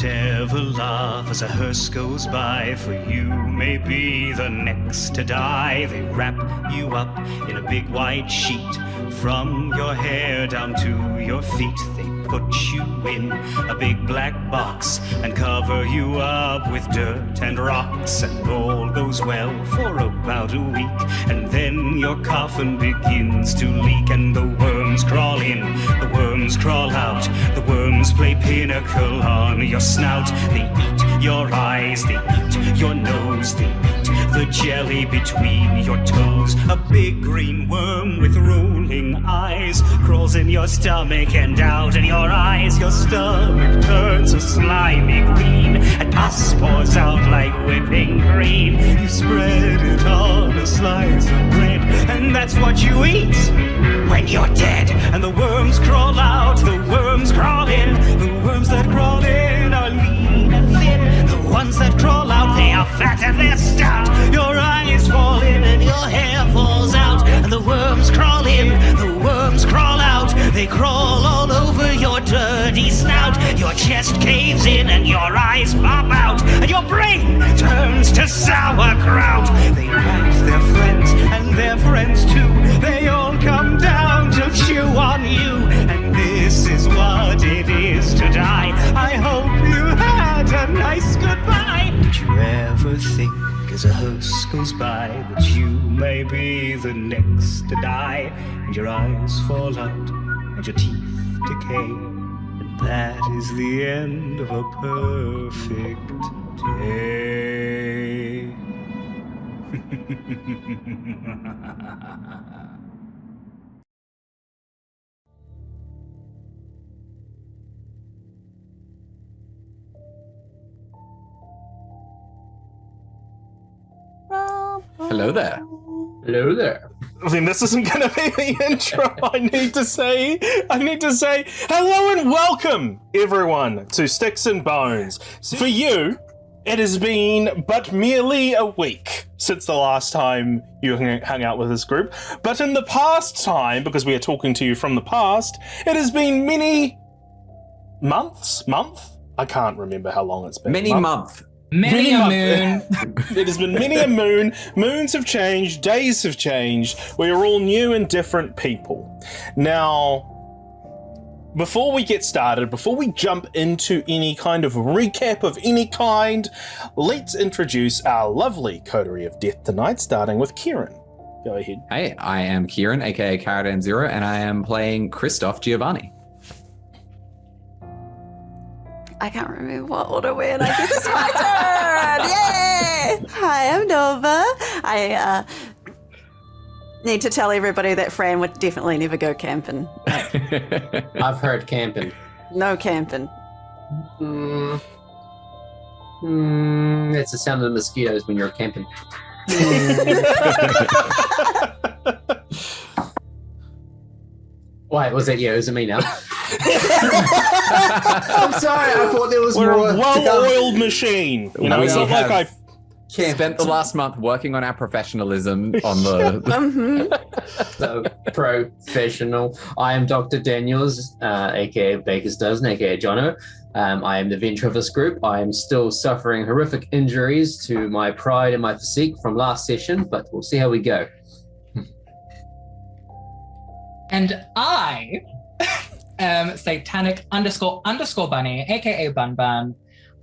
Don't ever laugh as a hearse goes by, for you may be the next to die. They wrap you up in a big white sheet, from your hair down to your feet. They put you in a big black box and cover you up with dirt and rocks. And all goes well for about a week, and then your coffin begins to leak. And the worms crawl in, the worms crawl out, the worms play pinnacle on your snout. They eat your eyes, they eat your nose, they eat the jelly between your toes. A big green worm with rolling eyes crawls in your stomach and out in your eyes. Your stomach turns a slimy green, and pus pours out like whipping cream. You spread it on a slice of bread, and that's what you eat when you're dead. And the worms crawl out, the worms crawl in. The worms that crawl in are lean and thin. The ones that crawl out, they are fat and they're stout. Your eyes fall in and your hair falls out. And the worms crawl in, the worms crawl out. They crawl all over your dirty snout. Your chest caves in and your eyes pop out, and your brain turns to sauerkraut. They bite their friends and their friends too. They all come down to chew on you. And this is what it is to die. I hope you had a nice goodbye. Did you ever think as a hearse goes by that you may be the next to die? And your eyes fall out and your teeth decay, and that is the end of a perfect day. Hello there. Hello there. I mean, this isn't going to be the intro. I need to say hello and welcome, everyone, to Styx Bones. For you, it has been but merely a week since the last time you hung out with this group. But in the past time, because we are talking to you from the past, it has been many months? I can't remember how long it's been. Many month. Many a moon. It has been many a moon. Moons have changed. Days have changed. We are all new and different people. Now, before we get started, before we jump into any kind of recap of any kind, let's introduce our lovely Coterie of Death tonight, starting with Kieran. Go ahead. Hey, I am Kieran, aka Caradan Zero, and I am playing Christoph Giovanni. I can't remember what order we're in. I guess it's my turn. Yay! Hi, I'm Nova. I need to tell everybody that Fran would definitely never go camping. I've heard camping. No camping. It's the sound of the mosquitoes when you're camping. Wait, was that you? Is it me now? I'm sorry, I thought there was We're more. a well-oiled machine. You know, it's not like I spent the last month working on our professionalism on the... So professional. I am Dr. Daniels, aka Baker's Dozen, aka Jono. I am the venture of this group. I am still suffering horrific injuries to my pride and my physique from last session, but we'll see how we go. And I am Satanic _ Bunny, aka Bun Bun.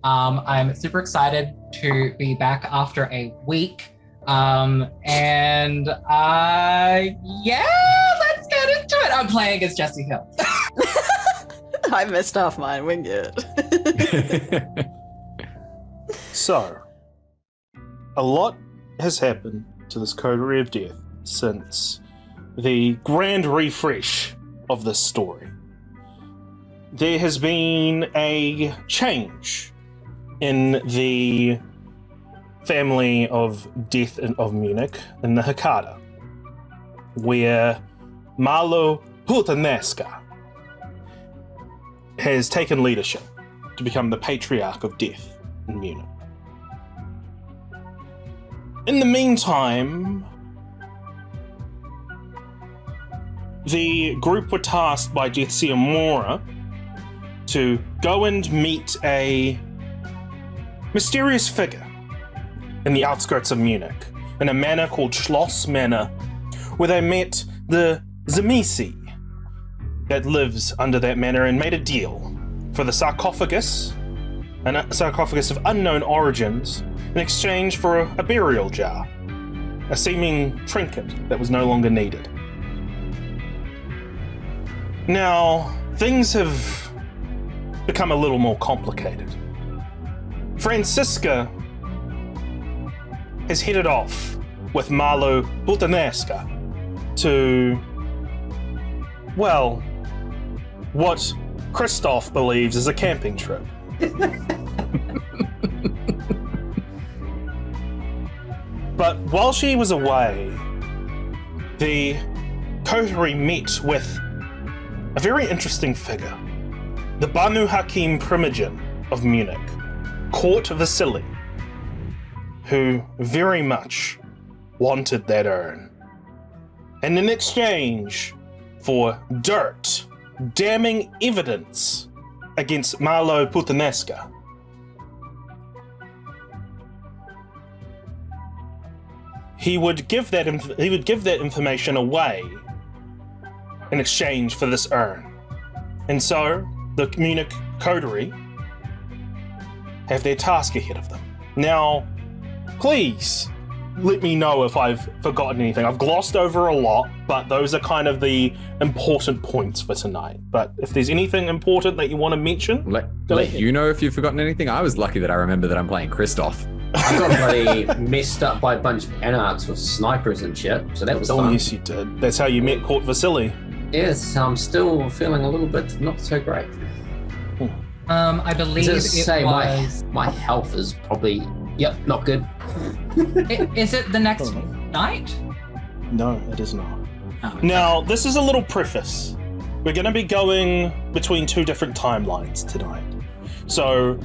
I'm super excited to be back after a week. Yeah, let's get into it. I'm playing as Jesse Hill. I missed off mine. Wing it. So, a lot has happened to this Coterie of Death since the grand refresh of this story. There has been a change in the family of death of Munich in the Horde, where Malo Putaneska has taken leadership to become the Patriarch of Death in Munich. In the meantime, the group were tasked by Jetsia Mora to go and meet a mysterious figure in the outskirts of Munich, in a manor called Schloss Manor, where they met the Zemisi that lives under that manor and made a deal for the sarcophagus, a sarcophagus of unknown origins, in exchange for a burial jar, a seeming trinket that was no longer needed. Now, things have become a little more complicated. Franziska has headed off with Marlo Bultaneska to, well, what Christoph believes is a camping trip. But while she was away, the coterie met with a very interesting figure, the Banu Haqim Primogen of Munich, Court Vasily, who very much wanted that urn. And in exchange for dirt, damning evidence against Marlo Putaneska, he would give that information away in exchange for this urn. And so the Munich coterie have their task ahead of them. Now, please let me know if I've forgotten anything. I've glossed over a lot, but those are kind of the important points for tonight. But if there's anything important that you want to mention, let you know if you've forgotten anything. I was lucky that I remember that I'm playing Christoph. I got bloody messed up by a bunch of anarchs with snipers and shit, so that was fun. Yes, you did. That's how you met Court Vasily. Yes, I'm still feeling a little bit not so great. I believe my health is probably not good. Is it the next night? No, it is not. Oh. Now, this is a little preface. We're going to be going between two different timelines tonight. So,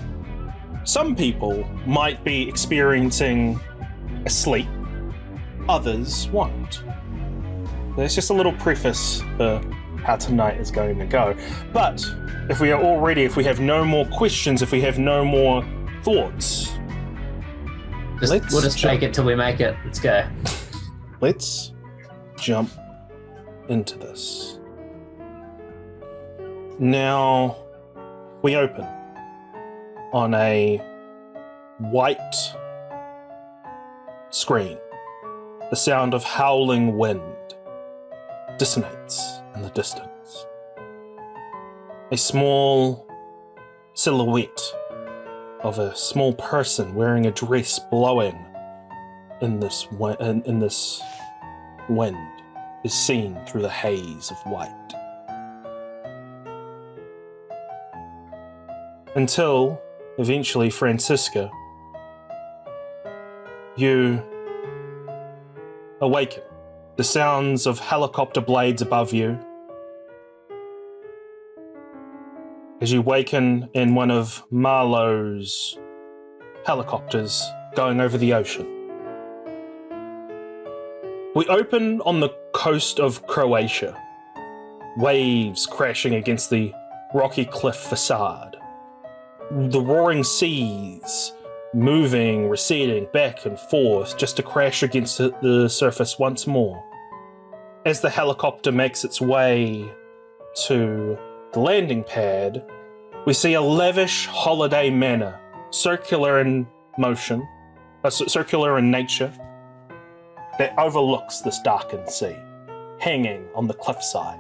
some people might be experiencing a sleep, others won't. There's just a little preface for how tonight is going to go. But if we have no more questions, if we have no more thoughts, we'll just take it till we make it. Let's go. Let's jump into this. Now, we open on a white screen. The sound of howling wind dissonates in the distance. A small silhouette of a small person wearing a dress blowing in this wind is seen through the haze of white. Until, eventually, Franziska, you awaken. The sounds of helicopter blades above you as you waken in one of Marlo's helicopters going over the ocean. We open on the coast of Croatia, waves crashing against the rocky cliff facade, the roaring seas moving, receding back and forth just to crash against the surface once more. As the helicopter makes its way to the landing pad, we see a lavish holiday manor, circular in motion, circular in nature, that overlooks this darkened sea, hanging on the cliffside.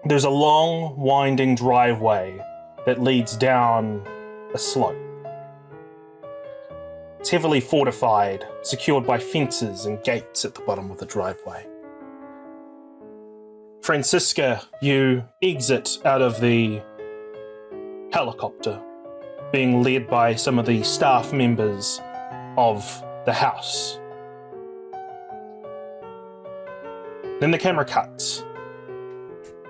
There's a long, winding driveway that leads down a slope. It's heavily fortified, secured by fences and gates at the bottom of the driveway. Franziska, you exit out of the helicopter, being led by some of the staff members of the house. Then the camera cuts.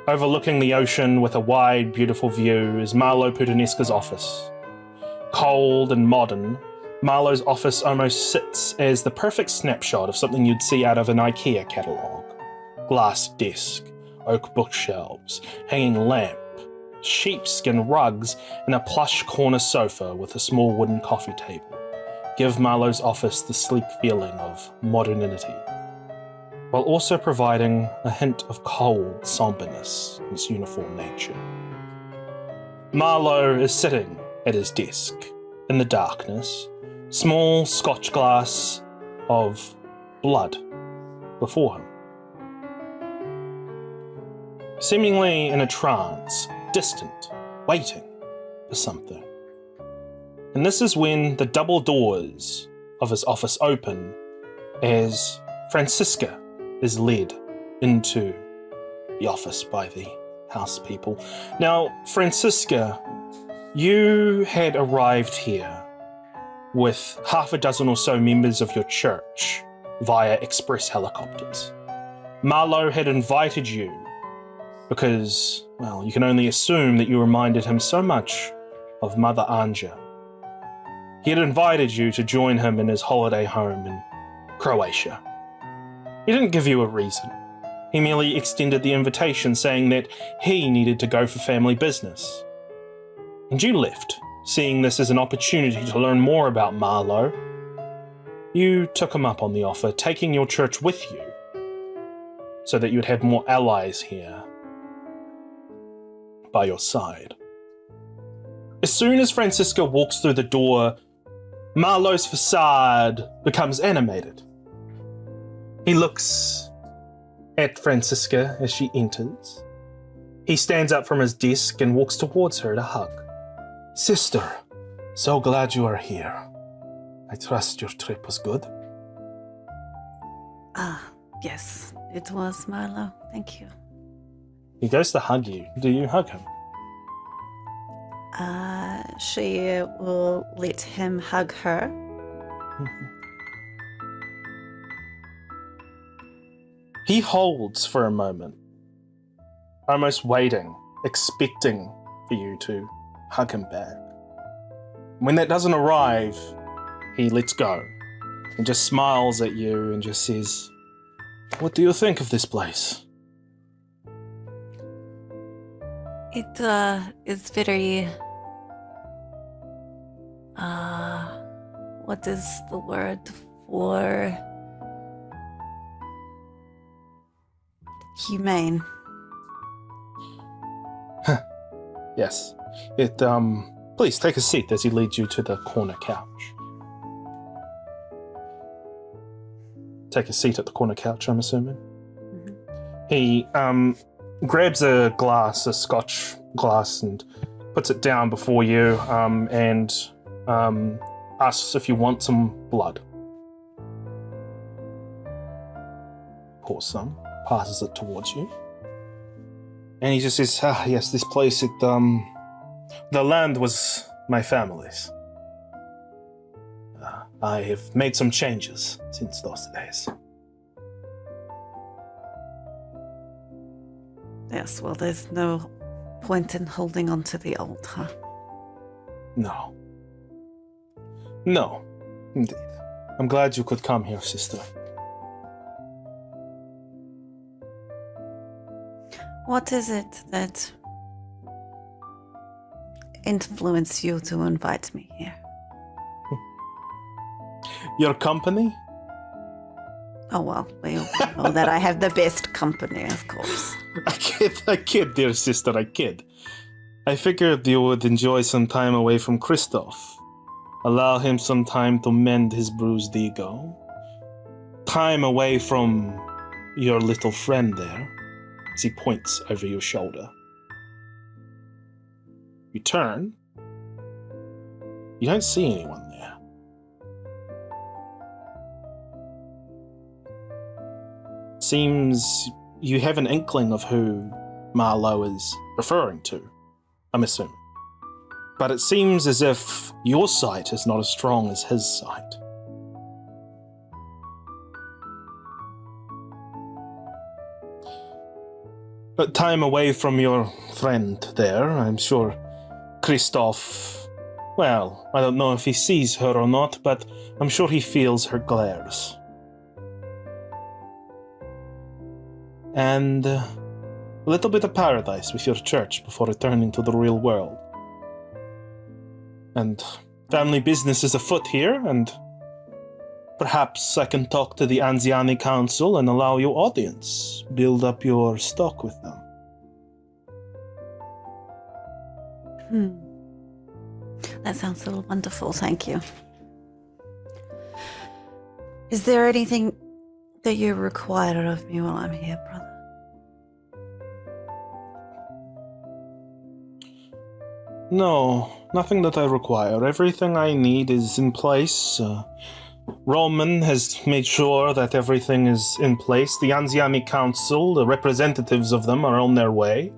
Overlooking the ocean with a wide, beautiful view is Marlo Putaneska's office. Cold and modern, Marlo's office almost sits as the perfect snapshot of something you'd see out of an IKEA catalogue. Glass desk, oak bookshelves, hanging lamp, sheepskin rugs and a plush corner sofa with a small wooden coffee table give Marlowe's office the sleek feeling of modernity, while also providing a hint of cold somberness in its uniform nature. Marlowe is sitting at his desk in the darkness, small scotch glass of blood before him. Seemingly in a trance, distant, waiting for something. And this is when the double doors of his office open as Franziska is led into the office by the house people. Now, Franziska, you had arrived here with half a dozen or so members of your church via express helicopters. Marlowe had invited you because, well, you can only assume that you reminded him so much of Mother Anja. He had invited you to join him in his holiday home in Croatia. He didn't give you a reason. He merely extended the invitation, saying that he needed to go for family business. And you left, seeing this as an opportunity to learn more about Marlowe. You took him up on the offer, taking your church with you, so that you'd have more allies here by your side. As soon as Franziska walks through the door, Marlowe's facade becomes animated. He looks at Franziska as she enters. He stands up from his desk and walks towards her to hug. Sister, so glad you are here. I trust your trip was good. Yes, it was, Marlowe. Thank you. He goes to hug you. Do you hug him? She will let him hug her. He holds for a moment, almost waiting, expecting for you to hug him back. When that doesn't arrive, he lets go and just smiles at you and just says, "What do you think of this place?" It is very... what is the word for... humane? Yes. Please take a seat as he leads you to the corner couch. Take a seat at the corner couch, I'm assuming. Mm-hmm. He grabs a scotch glass, and puts it down before you, and asks if you want some blood. Pours some, passes it towards you. And he just says, yes, this place, the land was my family's. I have made some changes since those days. Yes, well, there's no point in holding on to the old, huh? No. No, indeed. I'm glad you could come here, sister. What is it that influenced you to invite me here? Your company? Oh, well, we all know that I have the best company, of course. I kid, dear sister, I kid. I figured you would enjoy some time away from Christoph. Allow him some time to mend his bruised ego. Time away from your little friend there, as he points over your shoulder. You turn. You don't see anyone there. Seems you have an inkling of who Marlowe is referring to, I'm assuming. But it seems as if your sight is not as strong as his sight. But time away from your friend there, I'm sure Christoph, well, I don't know if he sees her or not, but I'm sure he feels her glares. a little bit of paradise with your church before returning to the real world. And family business is afoot here, and perhaps I can talk to the Anziani Council and allow you audience. Build up your stock with them. That sounds so wonderful, thank you. Is there anything that you require of me while I'm here, brother? No, nothing that I require. Everything I need is in place. Roman has made sure that everything is in place. The Anziani Council, the representatives of them, are on their way.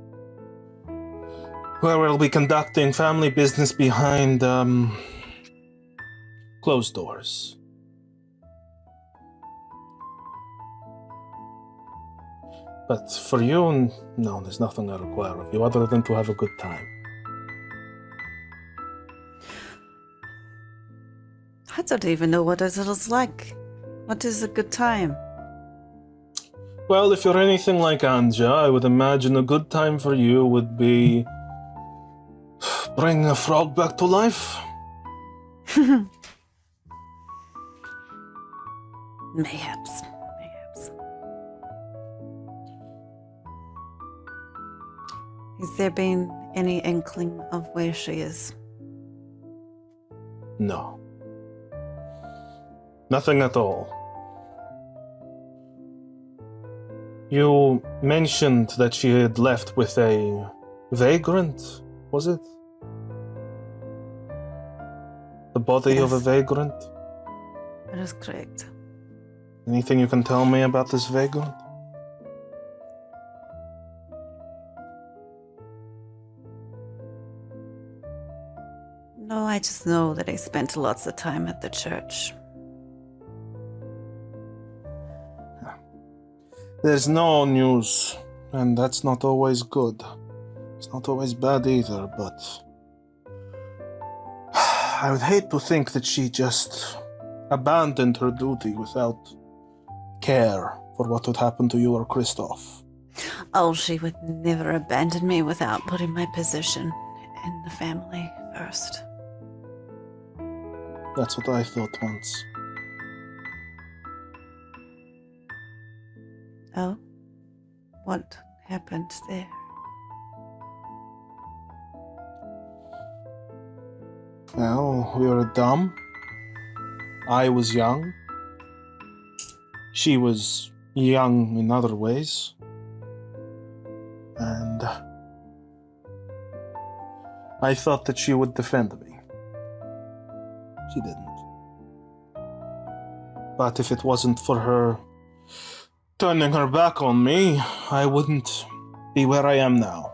Where we'll be conducting family business behind, closed doors. But for you, no, there's nothing I require of you other than to have a good time. I don't even know what it is like. What is a good time? Well, if you're anything like Anja, I would imagine a good time for you would be bring a frog back to life. Mayhaps. Has there been any inkling of where she is? No. Nothing at all. You mentioned that she had left with a vagrant, was it? The body of a Yes. vagrant? That is correct. Anything you can tell me about this vagrant? No, I just know that I spent lots of time at the church. There's no news, and that's not always good. It's not always bad either, but I would hate to think that she just abandoned her duty without care for what would happen to you or Christoph. Oh, she would never abandon me without putting my position in the family first. That's what I thought once. Oh? What happened there? Well, we were dumb. I was young. She was young in other ways. And I thought that she would defend me. She didn't. But if it wasn't for her turning her back on me, I wouldn't be where I am now.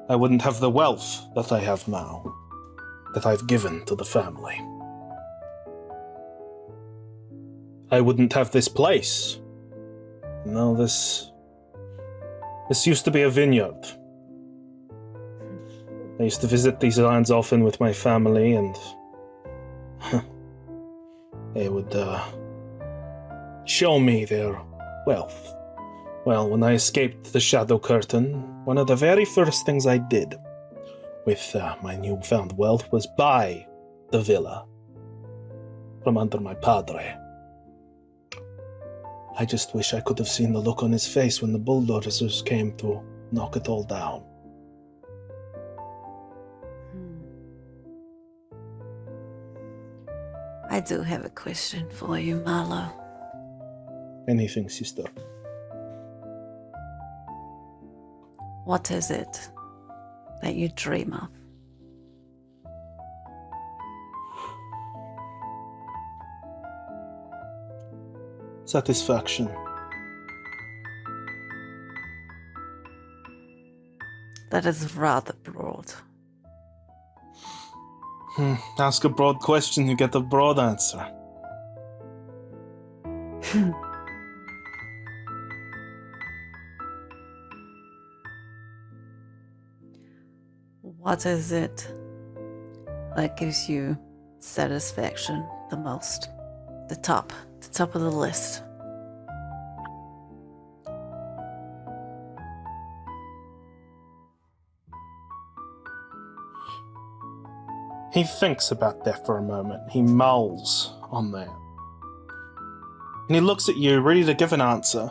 I wouldn't have the wealth that I have now, that I've given to the family. I wouldn't have this place. You know, this used to be a vineyard. I used to visit these lands often with my family, and they would show me their wealth. Well, when I escaped the Shadow Curtain, one of the very first things I did with my newfound wealth was buy the villa from under my padre. I just wish I could have seen the look on his face when the bulldozers came to knock it all down. I do have a question for you, Marlo. Anything, sister. What is it that you dream of? Satisfaction. That is rather broad. Ask a broad question, you get a broad answer. What is it that gives you satisfaction the most? The top of the list. He thinks about that for a moment. He mulls on that. And he looks at you, ready to give an answer,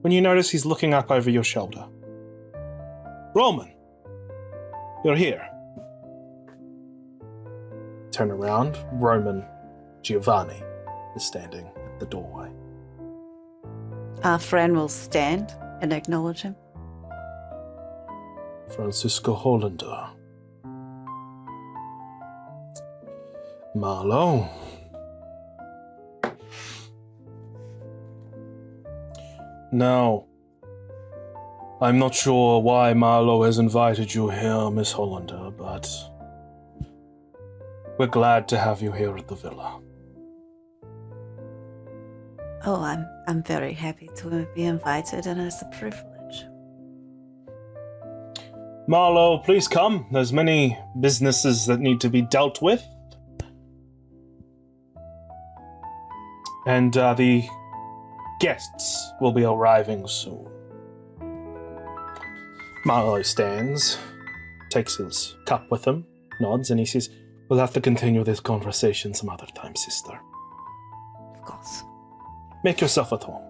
when you notice he's looking up over your shoulder. Roman, you're here. Turn around. Roman Giovanni is standing at the doorway. Our friend will stand and acknowledge him. Franziska Hollander. Marlowe. Now, I'm not sure why Marlowe has invited you here, Miss Hollander, but we're glad to have you here at the villa. Oh, I'm very happy to be invited, and it's a privilege. Marlowe, please come. There's many businesses that need to be dealt with. And the guests will be arriving soon. Marlowe stands, takes his cup with him, nods, and he says, "We'll have to continue this conversation some other time, sister. Of course. Make yourself at home."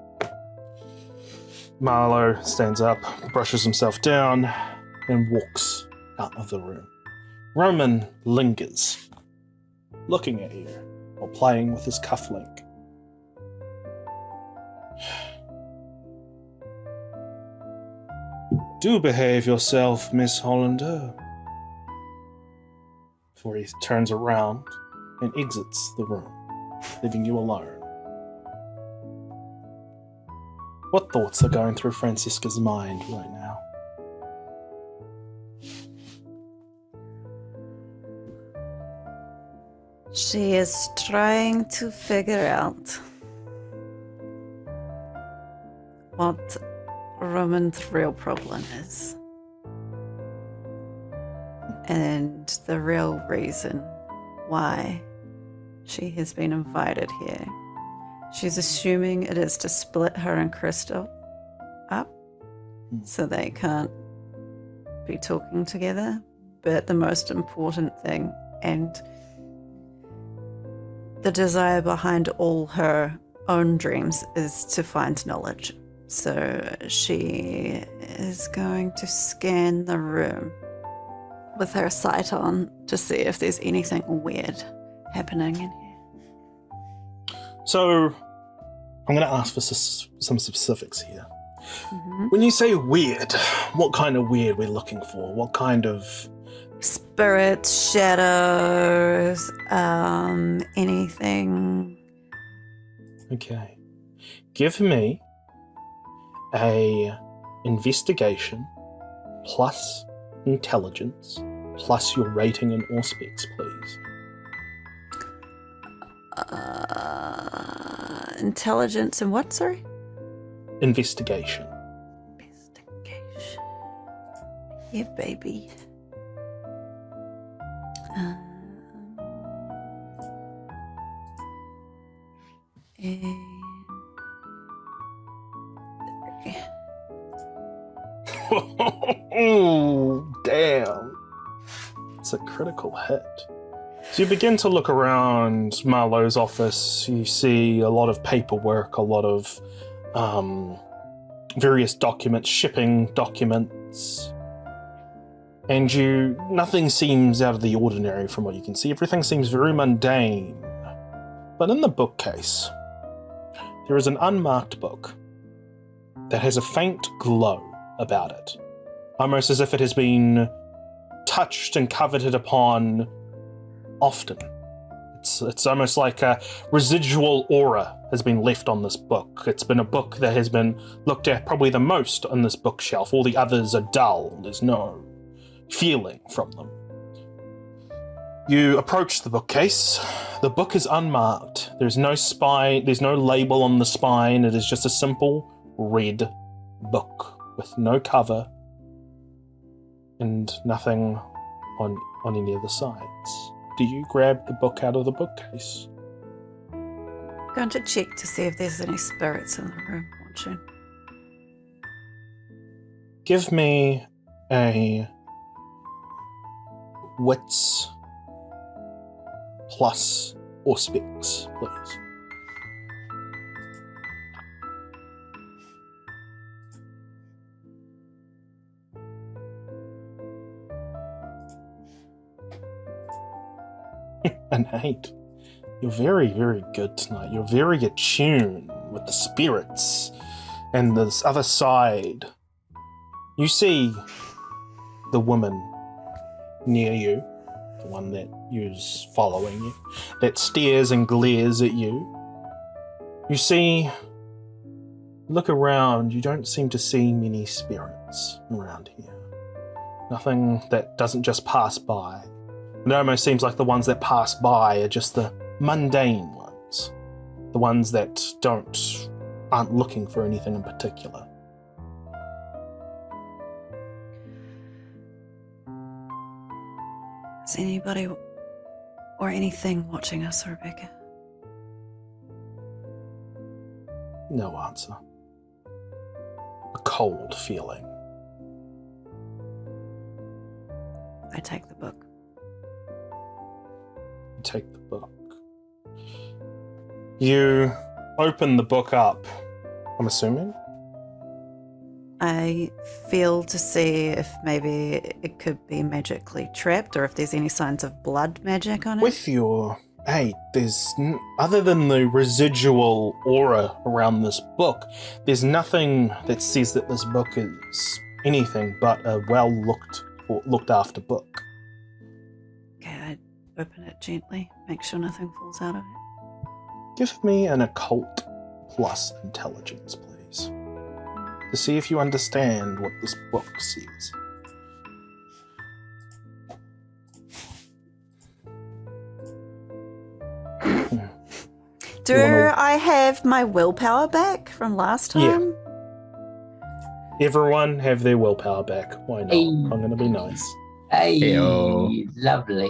Marlowe stands up, brushes himself down, and walks out of the room. Roman lingers, looking at you while playing with his cufflink. Do behave yourself, Miss Hollander. Before he turns around and exits the room, leaving you alone. What thoughts are going through Franziska's mind right now? She is trying to figure out what Roman's real problem is. And the real reason why she has been invited here. She's assuming it is to split her and Crystal up so they can't be talking together. But the most important thing, and the desire behind all her own dreams, is to find knowledge. So she is going to scan the room with her sight on to see if there's anything weird happening in here. So, I'm going to ask for some specifics here. Mm-hmm. When you say weird, what kind of weird we're looking for? What kind of... Spirits, shadows, anything. Okay. Give me a investigation plus intelligence plus your rating in Auspex, please. Intelligence and what, sorry? Investigation. Investigation. Yeah, baby. Oh, damn. It's a critical hit. So you begin to look around Marlowe's office. You see a lot of paperwork, a lot of various documents, shipping documents. And nothing seems out of the ordinary from what you can see. Everything seems very mundane. But in the bookcase, there is an unmarked book that has a faint glow about it, almost as if it has been touched and coveted upon often. It's almost like a residual aura has been left on this book. It's been a book that has been looked at probably the most on this bookshelf. All the others are dull. There's no feeling from them. You approach the bookcase. The book is unmarked. There's no spine. There's no label on the spine. It is just a simple red book with no cover and nothing on any of the sides. Do you grab the book out of the bookcase? Going to check to see if there's any spirits in the room watching. Give me a wits plus or specs, please. An 8. You're very, very good tonight. You're very attuned with the spirits and this other side. You see the woman near you, the one that is following you, that stares and glares at you. You see, look around, you don't seem to see many spirits around here. Nothing that doesn't just pass by. It almost seems like the ones that pass by are just the mundane ones. The ones that aren't looking for anything in particular. Is anybody or anything watching us, Rebecca? No answer. A cold feeling. I take the book. You take the book. You open the book up, I'm assuming? I feel to see if maybe it could be magically trapped or if there's any signs of blood magic on it. With your 8, there's, other than the residual aura around this book, there's nothing that says that this book is anything but a looked after book. Okay, I open it gently, make sure nothing falls out of it. Give me an occult plus intelligence, please, to see if you understand what this book says. Do I have my willpower back from last time? Everyone have their willpower back. Why not? Hey. I'm going to be nice. Hey, Heyo. lovely.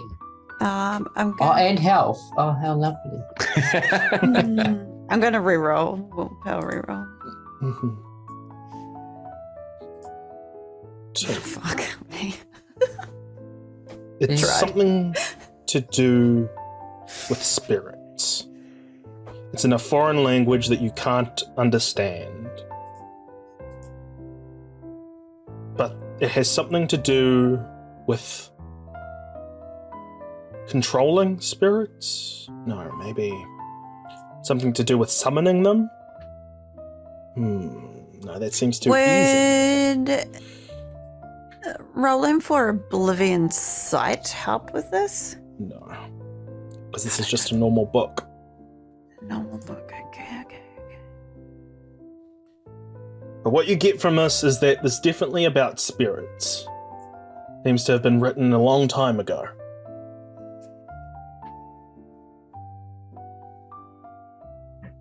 I'm Oh, going. and health. Oh, how lovely. I'm going to reroll. Willpower reroll. Mhm. So, Fuck me. it's Right. something to do with spirits. It's in a foreign language that you can't understand. But it has something to do with controlling spirits? No, maybe something to do with summoning them? No, that seems too easy. Would rolling for Oblivion Sight help with this? No. Because this is just a normal book. Normal book. Okay. But what you get from us is that there's definitely about spirits. Seems to have been written a long time ago.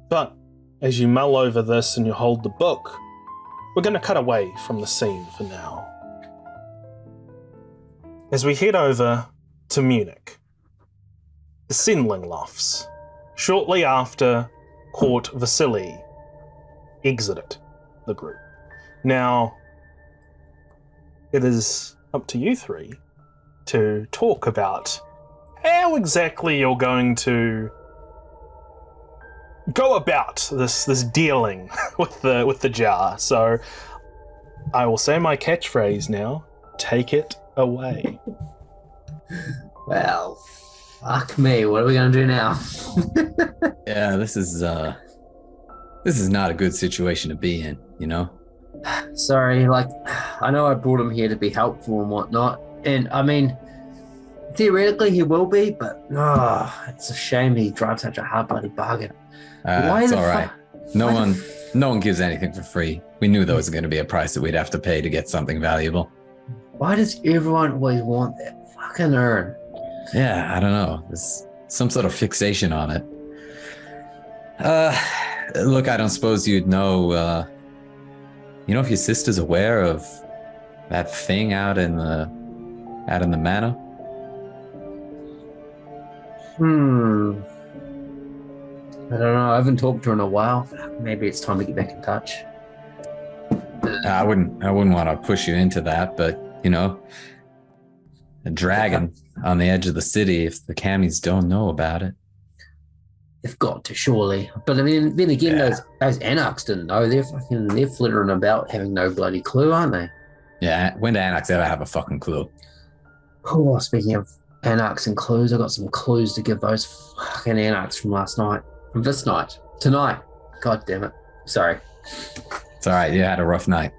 But as you mull over this and you hold the book, we're going to cut away from the scene for now. As we head over to Munich, the Sendling Lofts, shortly after Court Vasily exited the group. Now, it is up to you three to talk about how exactly you're going to go about this dealing with the jar. So I will say my catchphrase now. Take it away. Well, fuck me. What are we going to do now? Yeah, this is not a good situation to be in, you know? Sorry, I know I brought him here to be helpful and whatnot. And, I mean, theoretically he will be, but, it's a shame he drives such a hard bloody bargain. Why It's the all right. fuck- No why the one gives anything for free. We knew there was going to be a price that we'd have to pay to get something valuable. Why does everyone always want that fucking urn? Yeah, I don't know. There's some sort of fixation on it. Look, I don't suppose you'd know. You know if your sister's aware of that thing out in the manor? I don't know. I haven't talked to her in a while. Maybe it's time to get back in touch. I wouldn't want to push you into that, but you know, a dragon on the edge of the city if the Camis don't know about it. They've got to, surely. But I mean, then again, those Anarchs didn't know. They're flittering about having no bloody clue, aren't they? Yeah, when do Anarchs ever have a fucking clue? Oh, speaking of Anarchs and clues, I got some clues to give those fucking Anarchs from last night. From this night. Tonight. God damn it. Sorry. It's all right. You had a rough night.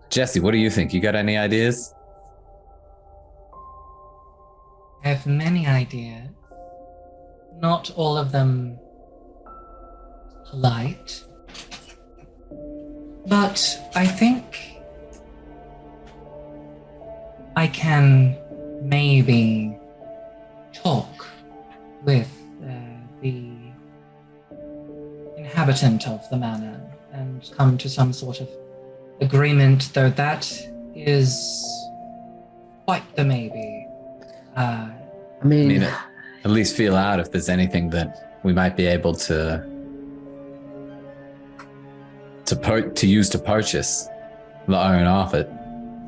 Jesse, what do you think? You got any ideas? I have many ideas. Not all of them polite. But I think I can maybe talk with the inhabitant of the manor and come to some sort of agreement, though that is quite the maybe. I mean, at least feel out if there's anything that we might be able to use to purchase the iron off it.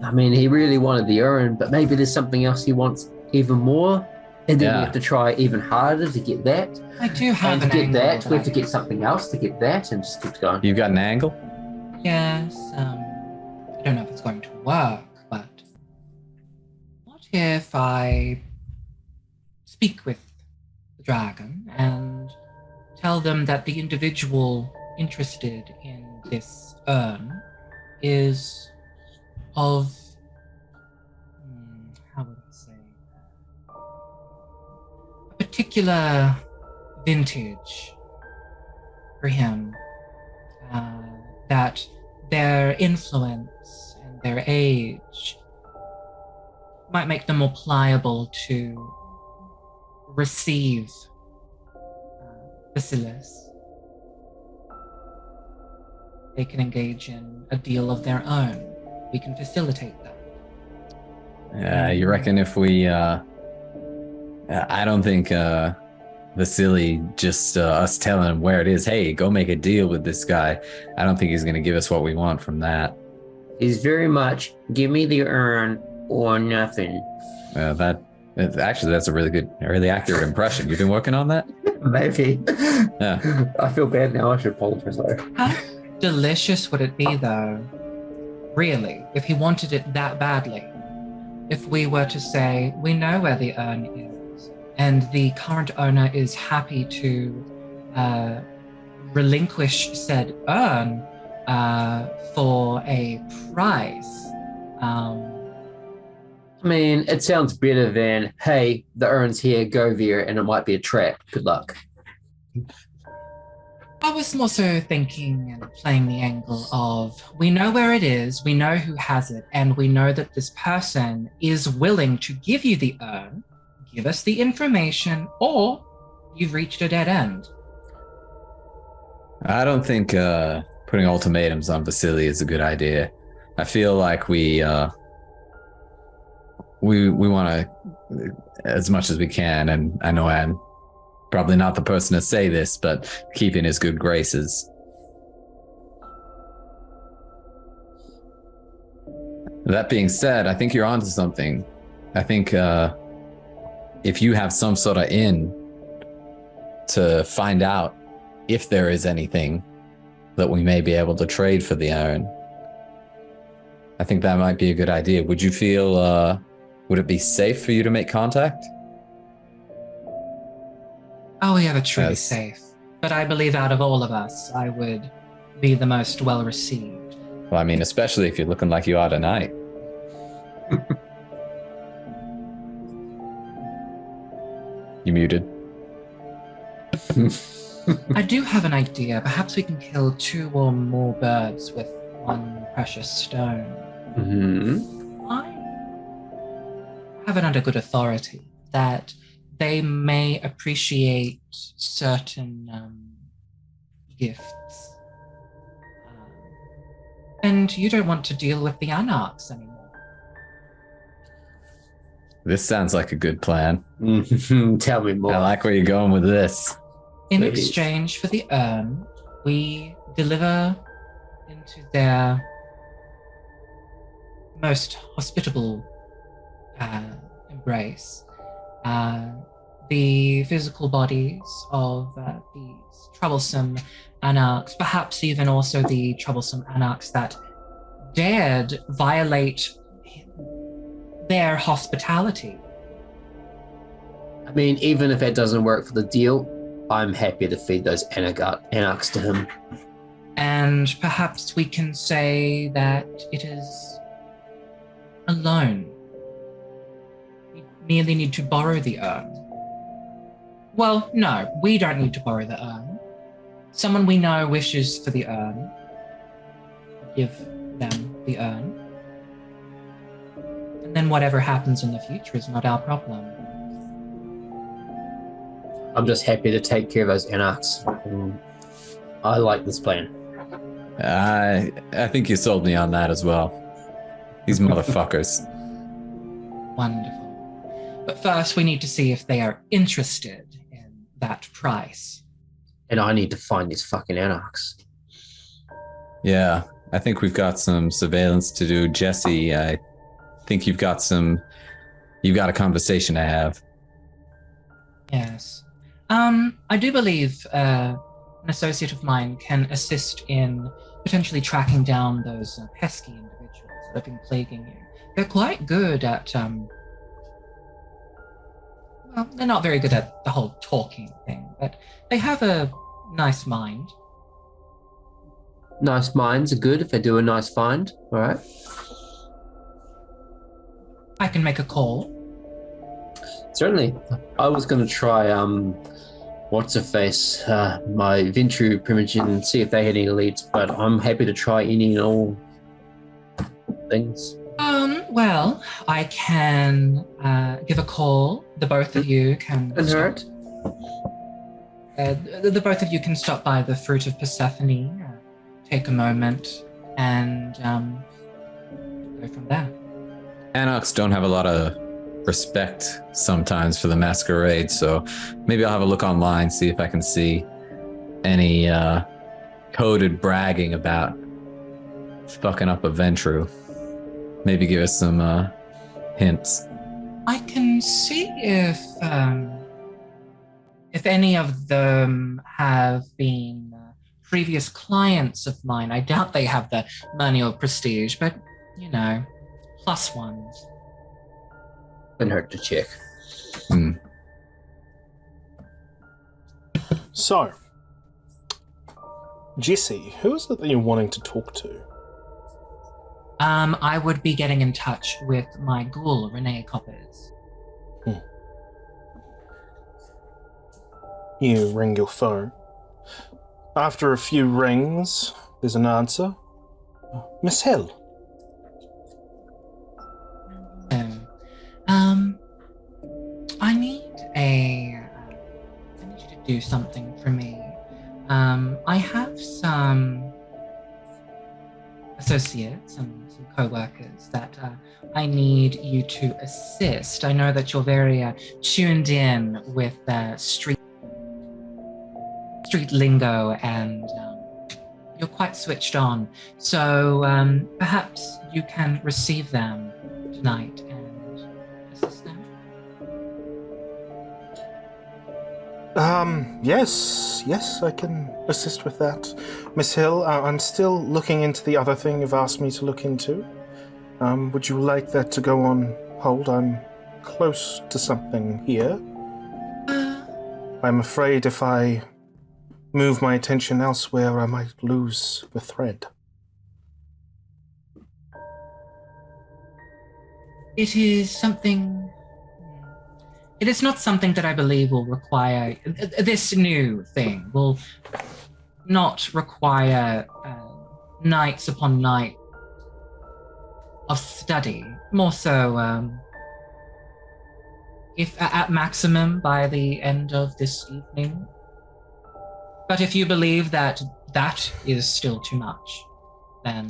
I mean, he really wanted the urn, but maybe there's something else he wants even more, and then we have to try even harder to get that. I do have and to an get angle that, we have to get something else to get that, and just keep going. You've got an angle? Yes, I don't know if it's going to work, but what if I speak with the dragon and tell them that the individual interested in this urn is of, how would I say, a particular vintage for him, that their influence and their age might make them more pliable to receive Vertice. They can engage in a deal of their own. We can facilitate that. You reckon if we, I don't think Vasily, just us telling him where it is, hey, go make a deal with this guy, I don't think he's going to give us what we want from that. He's very much, give me the urn or nothing. Actually, that's a really accurate impression. You've been working on that? Maybe. Yeah. I feel bad now. I should apologize though. How delicious would it be, though, really, if he wanted it that badly? If we were to say, we know where the urn is, and the current owner is happy to relinquish said urn for a price. I mean, it sounds better than, hey, the urn's here, go there, and it might be a trap. Good luck. I was more so thinking and playing the angle of, we know where it is, we know who has it, and we know that this person is willing to give you the urn, give us the information, or you've reached a dead end. I don't think putting ultimatums on Vasily is a good idea. I feel like we want to, as much as we can, and I know I'm probably not the person to say this, but keep in his good graces. That being said, I think you're onto something. I think if you have some sort of in to find out if there is anything that we may be able to trade for the iron, I think that might be a good idea. Would you feel, would it be safe for you to make contact? Oh, yeah, that's truly safe. But I believe out of all of us, I would be the most well-received. Well, I mean, especially if you're looking like you are tonight. You muted. I do have an idea. Perhaps we can kill 2 or more birds with one precious stone. Mm-hmm. I have it under good authority that they may appreciate certain gifts. And you don't want to deal with the Anarchs anymore. This sounds like a good plan. Tell me more. I like where you're going with this. In exchange for the urn, we deliver into their most hospitable embrace. The physical bodies of these troublesome anarchs, perhaps even also the troublesome anarchs that dared violate their hospitality. I mean, even if it doesn't work for the deal, I'm happy to feed those anarchs to him. And perhaps we can say that it is a loan. We merely need to borrow the urn. Well, no, we don't need to borrow the urn. Someone we know wishes for the urn. Give them the urn. And then whatever happens in the future is not our problem. I'm just happy to take care of those anarchs. I like this plan. I think you sold me on that as well. These motherfuckers. Wonderful. But first we need to see if they are interested in that price. And I need to find these fucking anarchs. Yeah, I think we've got some surveillance to do. Jesse, I think you've got a conversation to have. Yes. I do believe an associate of mine can assist in potentially tracking down those pesky individuals that have been plaguing you. They're quite good at, well, they're not very good at the whole talking thing, but they have a nice mind. Nice minds are good if they do a nice find, all right? I can make a call. Certainly. I was going to try, what's-her-face, my Coterie Primogen, and see if they had any leads, but I'm happy to try any and all things. Well, I can give a call. The both of you can... Hurt? The both of you can stop by the Fruit of Persephone, take a moment, and go from there. Anarchs don't have a lot of respect sometimes for the Masquerade, so maybe I'll have a look online, see if I can see any coded bragging about fucking up a Ventru. Maybe give us some hints. I can see if any of them have been previous clients of mine. I doubt they have the money or prestige, but, you know, plus ones. Couldn't hurt to check. So, Jesse, who is it that you're wanting to talk to? I would be getting in touch with my ghoul, Renee Coppers. You ring your phone. After a few rings, there's an answer. Miss Hill. I need you to do something for me. I have some associates and some co-workers that I need you to assist. I know that you're very tuned in with street lingo, and you're quite switched on. So perhaps you can receive them tonight and assist them. Yes, I can assist with that. Miss Hill, I'm still looking into the other thing you've asked me to look into. Would you like that to go on hold? I'm close to something here. I'm afraid if I move my attention elsewhere, I might lose the thread. It is not something that I believe will require, this new thing will not require nights upon night of study. More so, if at maximum by the end of this evening. But if you believe that that is still too much, then...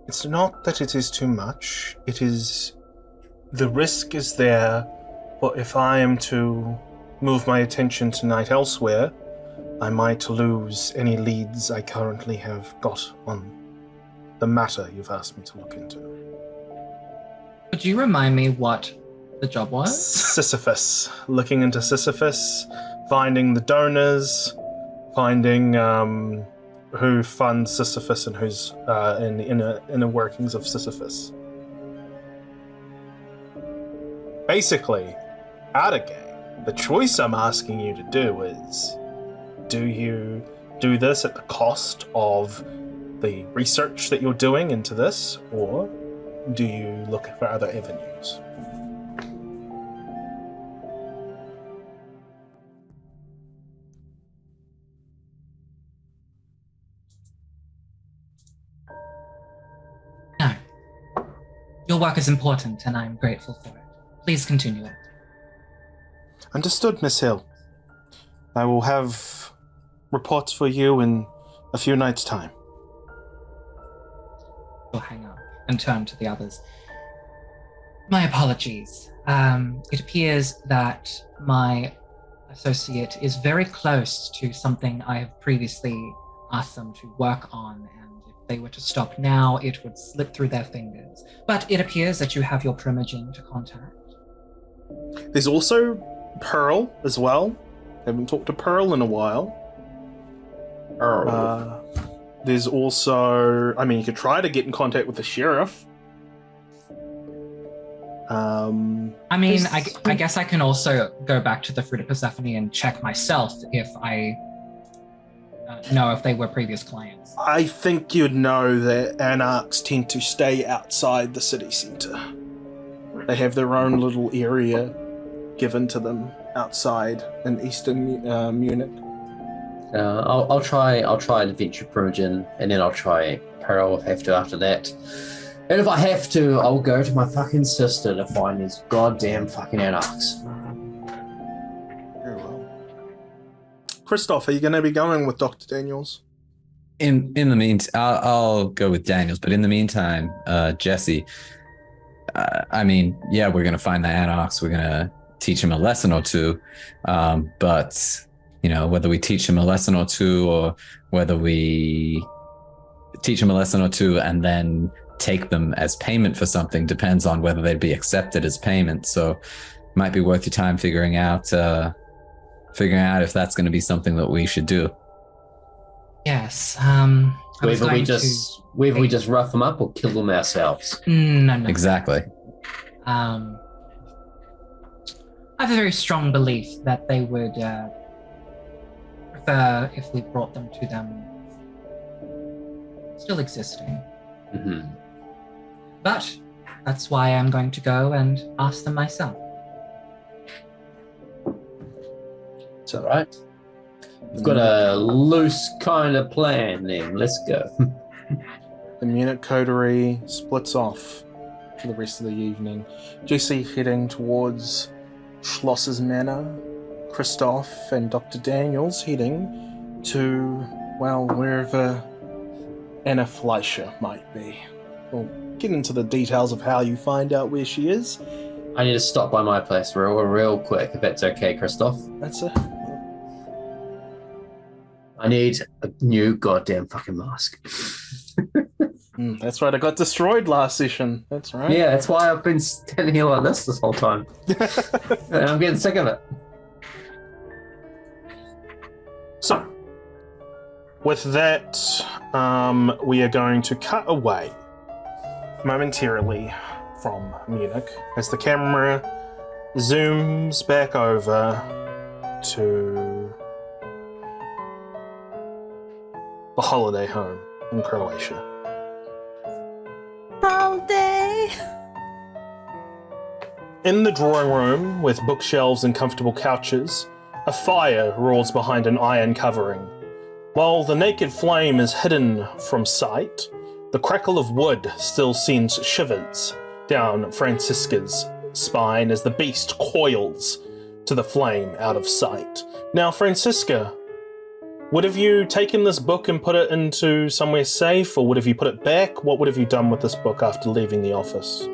It's not that it is too much. It is... The risk is there, but if I am to move my attention tonight elsewhere, I might lose any leads I currently have got on the matter you've asked me to look into. Could you remind me what the job was? Sisyphus. Looking into Sisyphus, finding the donors, finding who funds Sisyphus and who's in the inner workings of Sisyphus. Basically, out of game, the choice I'm asking you to do is, do you do this at the cost of the research that you're doing into this, or do you look for other avenues? No. Your work is important, and I'm grateful for it. Please continue it. Understood, Miss Hill. I will have reports for you in a few nights' time. She'll hang up and turn to the others. My apologies. It appears that my associate is very close to something I have previously asked them to work on, and if they were to stop now, it would slip through their fingers. But it appears that you have your Primogen to contact. There's also Pearl as well. Haven't talked to Pearl in a while. There's also, I mean, you could try to get in contact with the sheriff. I mean, I guess I can also go back to the Fruit of Persephone and check myself if I know if they were previous clients. I think you'd know that anarchs tend to stay outside the city centre. They have their own little area given to them outside in eastern Munich. I'll try Adventure Primogen, and then I'll try Peril if I have to after that. And if I have to, I'll go to my fucking sister to find these goddamn fucking anarchs. Very well. Christoph, are you going to be going with Dr. Daniels? In the meantime, I'll go with Daniels, but in the meantime, Jesse, I mean, yeah, we're going to find the anarchs. We're going to teach him a lesson or two. But, you know, whether we teach him a lesson or two, or whether we teach him a lesson or two and then take them as payment for something depends on whether they'd be accepted as payment. So it might be worth your time figuring out if that's going to be something that we should do. Yes. Whether we just rough them up or kill them ourselves. No. Exactly. I have a very strong belief that they would prefer if we brought them to them still existing. Mm-hmm. But that's why I'm going to go and ask them myself. It's all right. We've got a loose kind of plan then. Let's go. The Munich Coterie splits off for the rest of the evening. Jesse heading towards Schloss's Manor. Christoph and Dr. Daniels heading to, well, wherever Anna Fleischer might be. We'll get into the details of how you find out where she is. I need to stop by my place real quick, if that's okay, Christoph. That's it. I need a new goddamn fucking mask. That's right, I got destroyed last session. That's right. Yeah, that's why I've been standing here like this whole time. And I'm getting sick of it. So, with that, we are going to cut away momentarily from Munich as the camera zooms back over to the holiday home in Croatia. Holiday! In the drawing room, with bookshelves and comfortable couches, a fire roars behind an iron covering. While the naked flame is hidden from sight, the crackle of wood still sends shivers down Franziska's spine as the beast coils to the flame out of sight. Now, Franziska, would have you taken this book and put it into somewhere safe, or would have you put it back? What would have you done with this book after leaving the office?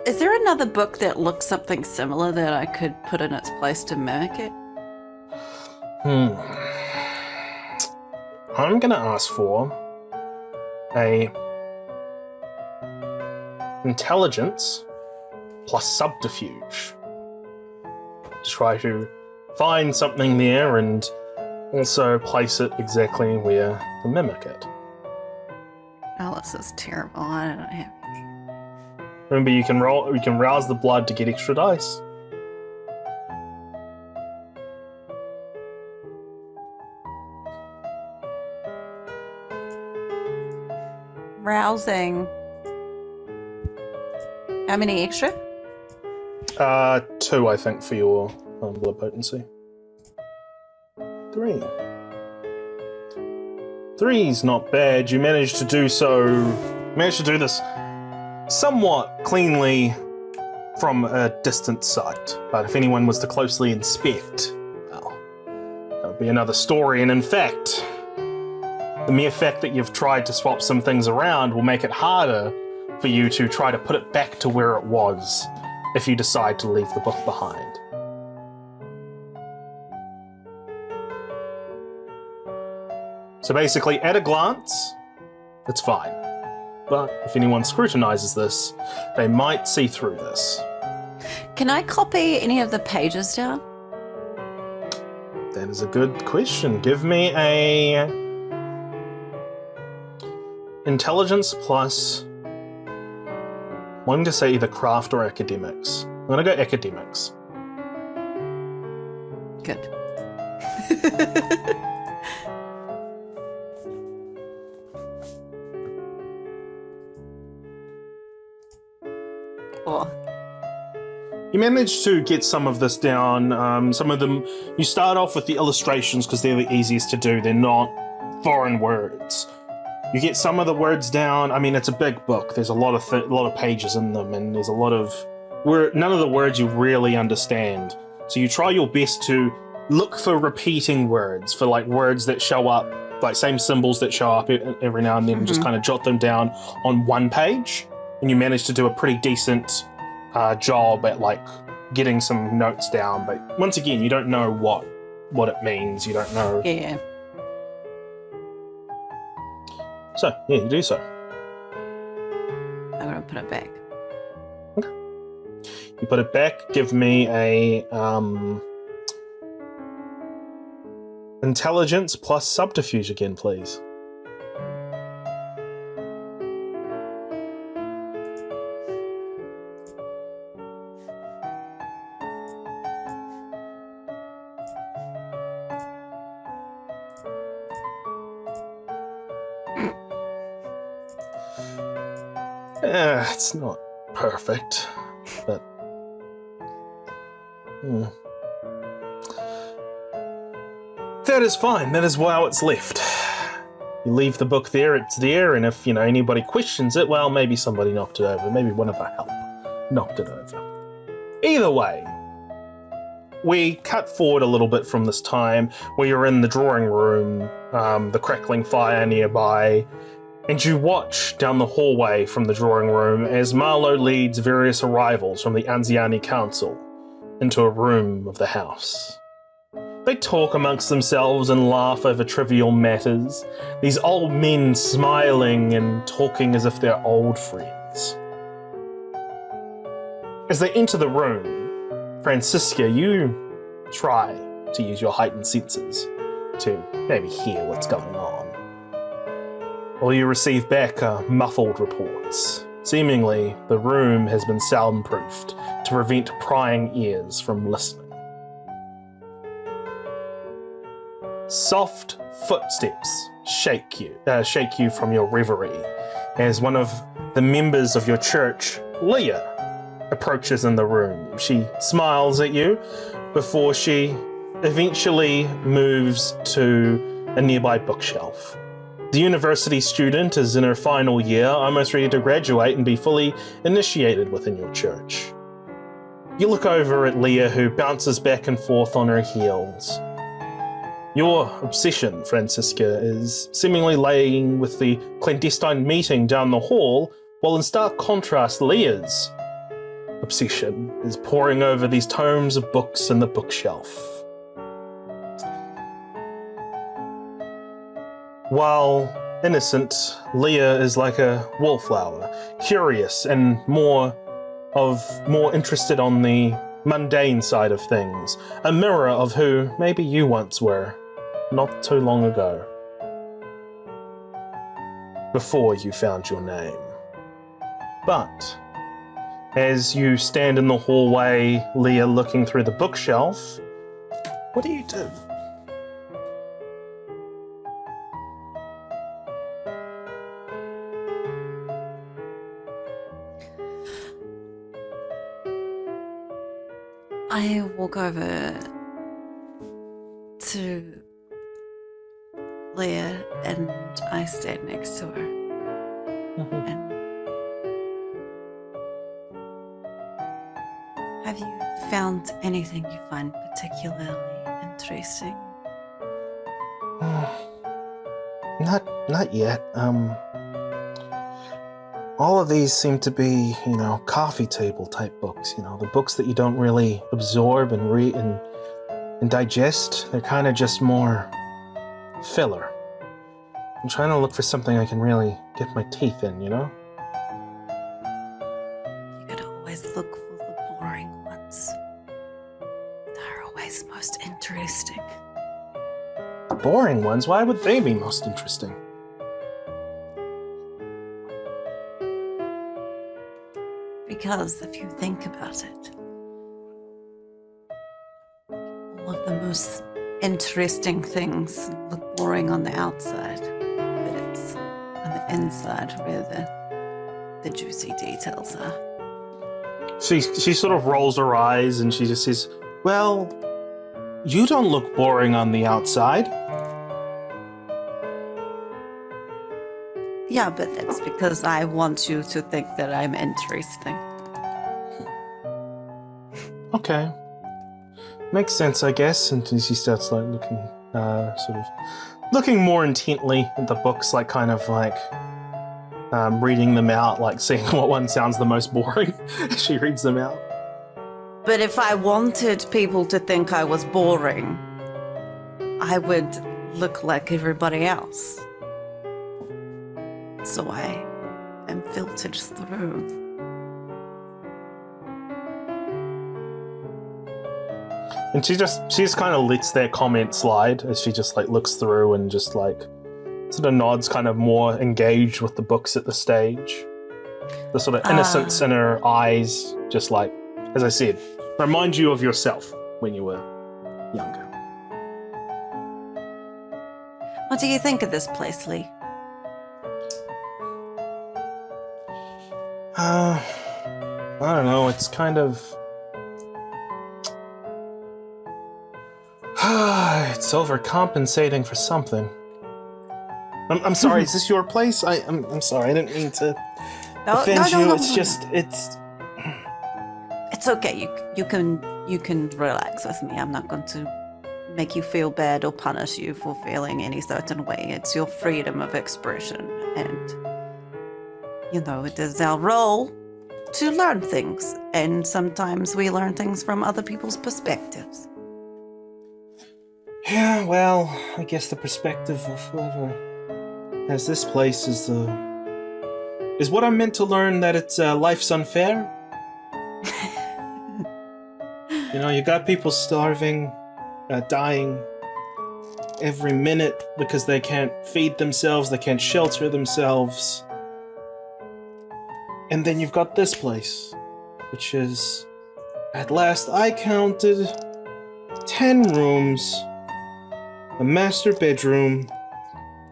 Is there another book that looks something similar that I could put in its place to mimic it? I'm gonna ask for a intelligence plus subterfuge to try to find something there and also place it exactly where to mimic it. Oh, this is terrible. I don't have. Remember, you can rouse the blood to get extra dice. Rousing. How many extra? 2, I think, for your blood potency. 3. 3's not bad. You managed to do this somewhat cleanly from a distant sight. But if anyone was to closely inspect, well, that would be another story. And in fact, the mere fact that you've tried to swap some things around will make it harder for you to try to put it back to where it was if you decide to leave the book behind. So basically, at a glance, it's fine. But if anyone scrutinizes this, they might see through this. Can I copy any of the pages down? That is a good question. Give me a intelligence plus, I'm going to say either craft or academics. I'm going to go academics. Good. Oh. You managed to get some of this down. Some of them, you start off with the illustrations because they're the easiest to do. They're not foreign words. You get some of the words down. I mean, it's a big book. There's a lot of pages in them, and there's a lot of none of the words you really understand. So you try your best to look for repeating words, for like words that show up, like same symbols that show up every now and then, and just kind of jot them down on one page. And you manage to do a pretty decent job at like getting some notes down. But once again, you don't know what it means. You don't know. Yeah. So, yeah, you do so. I'm going to put it back. Okay. You put it back. Give me a intelligence plus subterfuge again, please. It's not perfect, but that is fine. That is why it's left. You leave the book there, it's there, and if anybody questions it, well, maybe somebody knocked it over. Maybe one of our help knocked it over. Either way, we cut forward a little bit from this time where you're in the drawing room, the crackling fire nearby. And you watch down the hallway from the drawing room as Marlowe leads various arrivals from the Anziani Council into a room of the house. They talk amongst themselves and laugh over trivial matters, these old men smiling and talking as if they're old friends. As they enter the room, Franziska, you try to use your heightened senses to maybe hear what's going on. All you receive back are muffled reports. Seemingly, the room has been soundproofed to prevent prying ears from listening. Soft footsteps shake you from your reverie as one of the members of your church, Leah, approaches in the room. She smiles at you before she eventually moves to a nearby bookshelf. The university student is in her final year, almost ready to graduate and be fully initiated within your church. You look over at Leah, who bounces back and forth on her heels. Your obsession, Franziska, is seemingly laying with the clandestine meeting down the hall, while in stark contrast, Leah's obsession is poring over these tomes of books in the bookshelf. While innocent, Leah is like a wallflower, curious and more interested on the mundane side of things, a mirror of who maybe you once were, not too long ago, before you found your name. But as you stand in the hallway, Leah looking through the bookshelf, what do you do? I walk over to Leah and I stand next to her. And have you found anything you find particularly interesting? Not yet. All of these seem to be, coffee table type books, the books that you don't really absorb and read and digest. They're kind of just more filler. I'm trying to look for something I can really get my teeth in, You gotta always look for the boring ones. They're always most interesting. The boring ones? Why would they be most interesting? Because if you think about it, all of the most interesting things look boring on the outside, but it's on the inside where the juicy details are. She sort of rolls her eyes and she just says, well, you don't look boring on the outside. Yeah, but that's because I want you to think that I'm interesting. Okay. Makes sense, I guess. And she starts like looking more intently at the books, like kind of like reading them out, like seeing what one sounds the most boring. She reads them out. But if I wanted people to think I was boring, I would look like everybody else. So I am filtered through. And she just kind of lets that comment slide as she just like looks through and just like sort of nods, kind of more engaged with the books at the stage. The sort of innocence in her eyes, just like, as I said, remind you of yourself when you were younger. What do you think of this place, Lee? I don't know, it's kind of... it's overcompensating for something. I'm sorry, is this your place? I'm sorry, I didn't mean to offend you. No. It's just, it's okay. You can relax with me. I'm not going to make you feel bad or punish you for feeling any certain way. It's your freedom of expression, and it is our role to learn things, and sometimes we learn things from other people's perspectives. Yeah, well, I guess the perspective of whoever has this place is what I'm meant to learn, that it's life's unfair. You got people starving, dying every minute because they can't feed themselves, they can't shelter themselves. And then you've got this place, which is, at last I counted, 10 rooms, a master bedroom,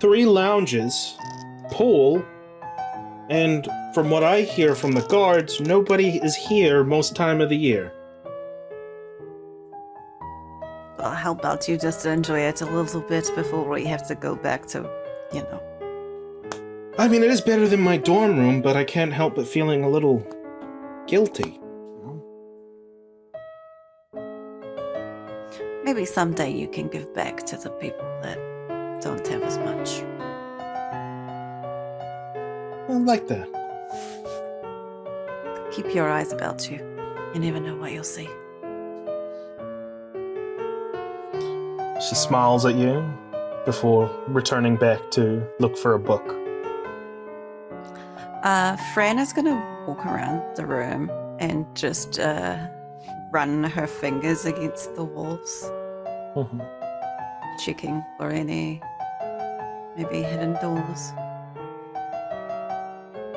3 lounges, pool, and from what I hear from the guards, nobody is here most time of the year. Well, how about you just enjoy it a little bit before we have to go back to, I mean, it is better than my dorm room, but I can't help but feeling a little guilty. Maybe someday you can give back to the people that don't have as much. I like that. Keep your eyes about you. You never know what you'll see. She smiles at you. before returning back to look for a book. Fran is going to walk around the room and just run her fingers against the walls, Mhm. checking for any maybe hidden doors.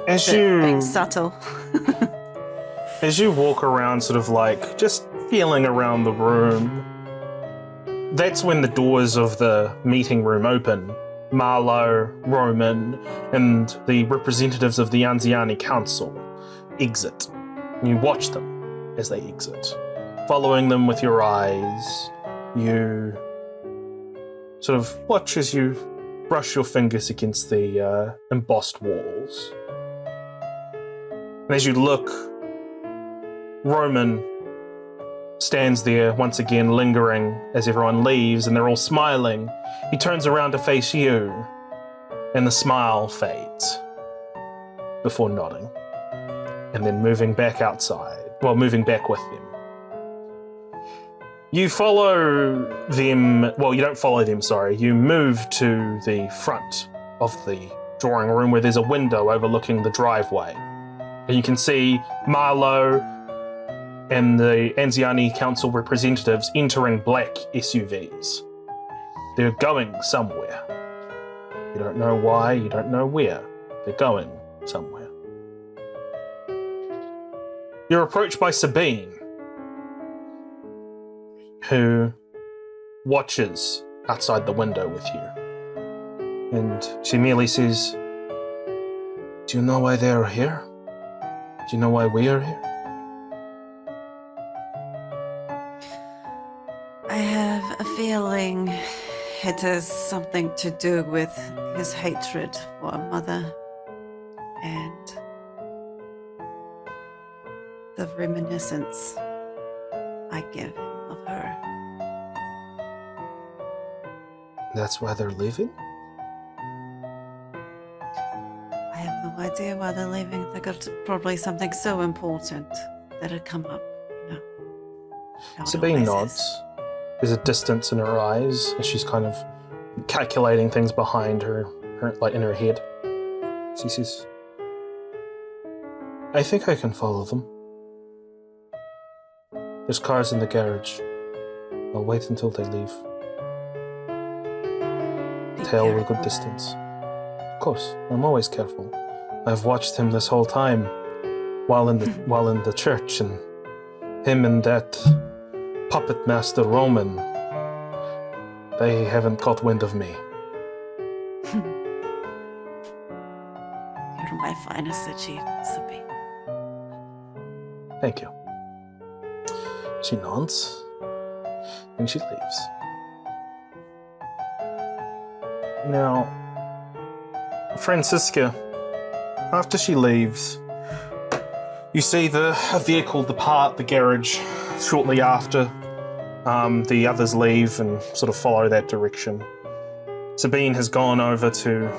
As Being you subtle. as you walk around, sort of like just feeling around the room, that's when the doors of the meeting room open. Marlowe, Roman, and the representatives of the Anziani Council exit. And you watch them as they exit. Following them with your eyes, you sort of watch as you brush your fingers against the embossed walls. And as you look, Roman stands there once again, lingering as everyone leaves and they're all smiling. He turns around to face you, and the smile fades before nodding and then moving back outside. Well, moving back with them. You follow them. Well, you don't follow them, sorry. You move to the front of the drawing room where there's a window overlooking the driveway. And you can see Marlowe and the Anziani Council representatives entering black SUVs. They're going somewhere. You don't know why, you don't know where. They're going somewhere. You're approached by Sabine, who watches outside the window with you. And she merely says, "Do you know why they're here? Do you know why we are here?" I have a feeling it has something to do with his hatred for a mother and the reminiscence I give him of her. That's why they're leaving? I have no idea why they're leaving. They got probably something so important that had come up, you know. how it Sabine always is. nods. There's a distance in her eyes as she's kind of calculating things behind her like in her head. She says, "I think I can follow them. There's cars in the garage. I'll wait until they leave. Be Tail a good careful. distance. Of course, I'm always careful. I've watched him this whole time while in the church, and him and that puppet master Roman, they haven't caught wind of me." You're my finest achievement, Sabine. Thank you. She nods, and she leaves. Now, Franziska, after she leaves, you see a vehicle depart the garage shortly after the others leave and sort of follow that direction. Sabine has gone over to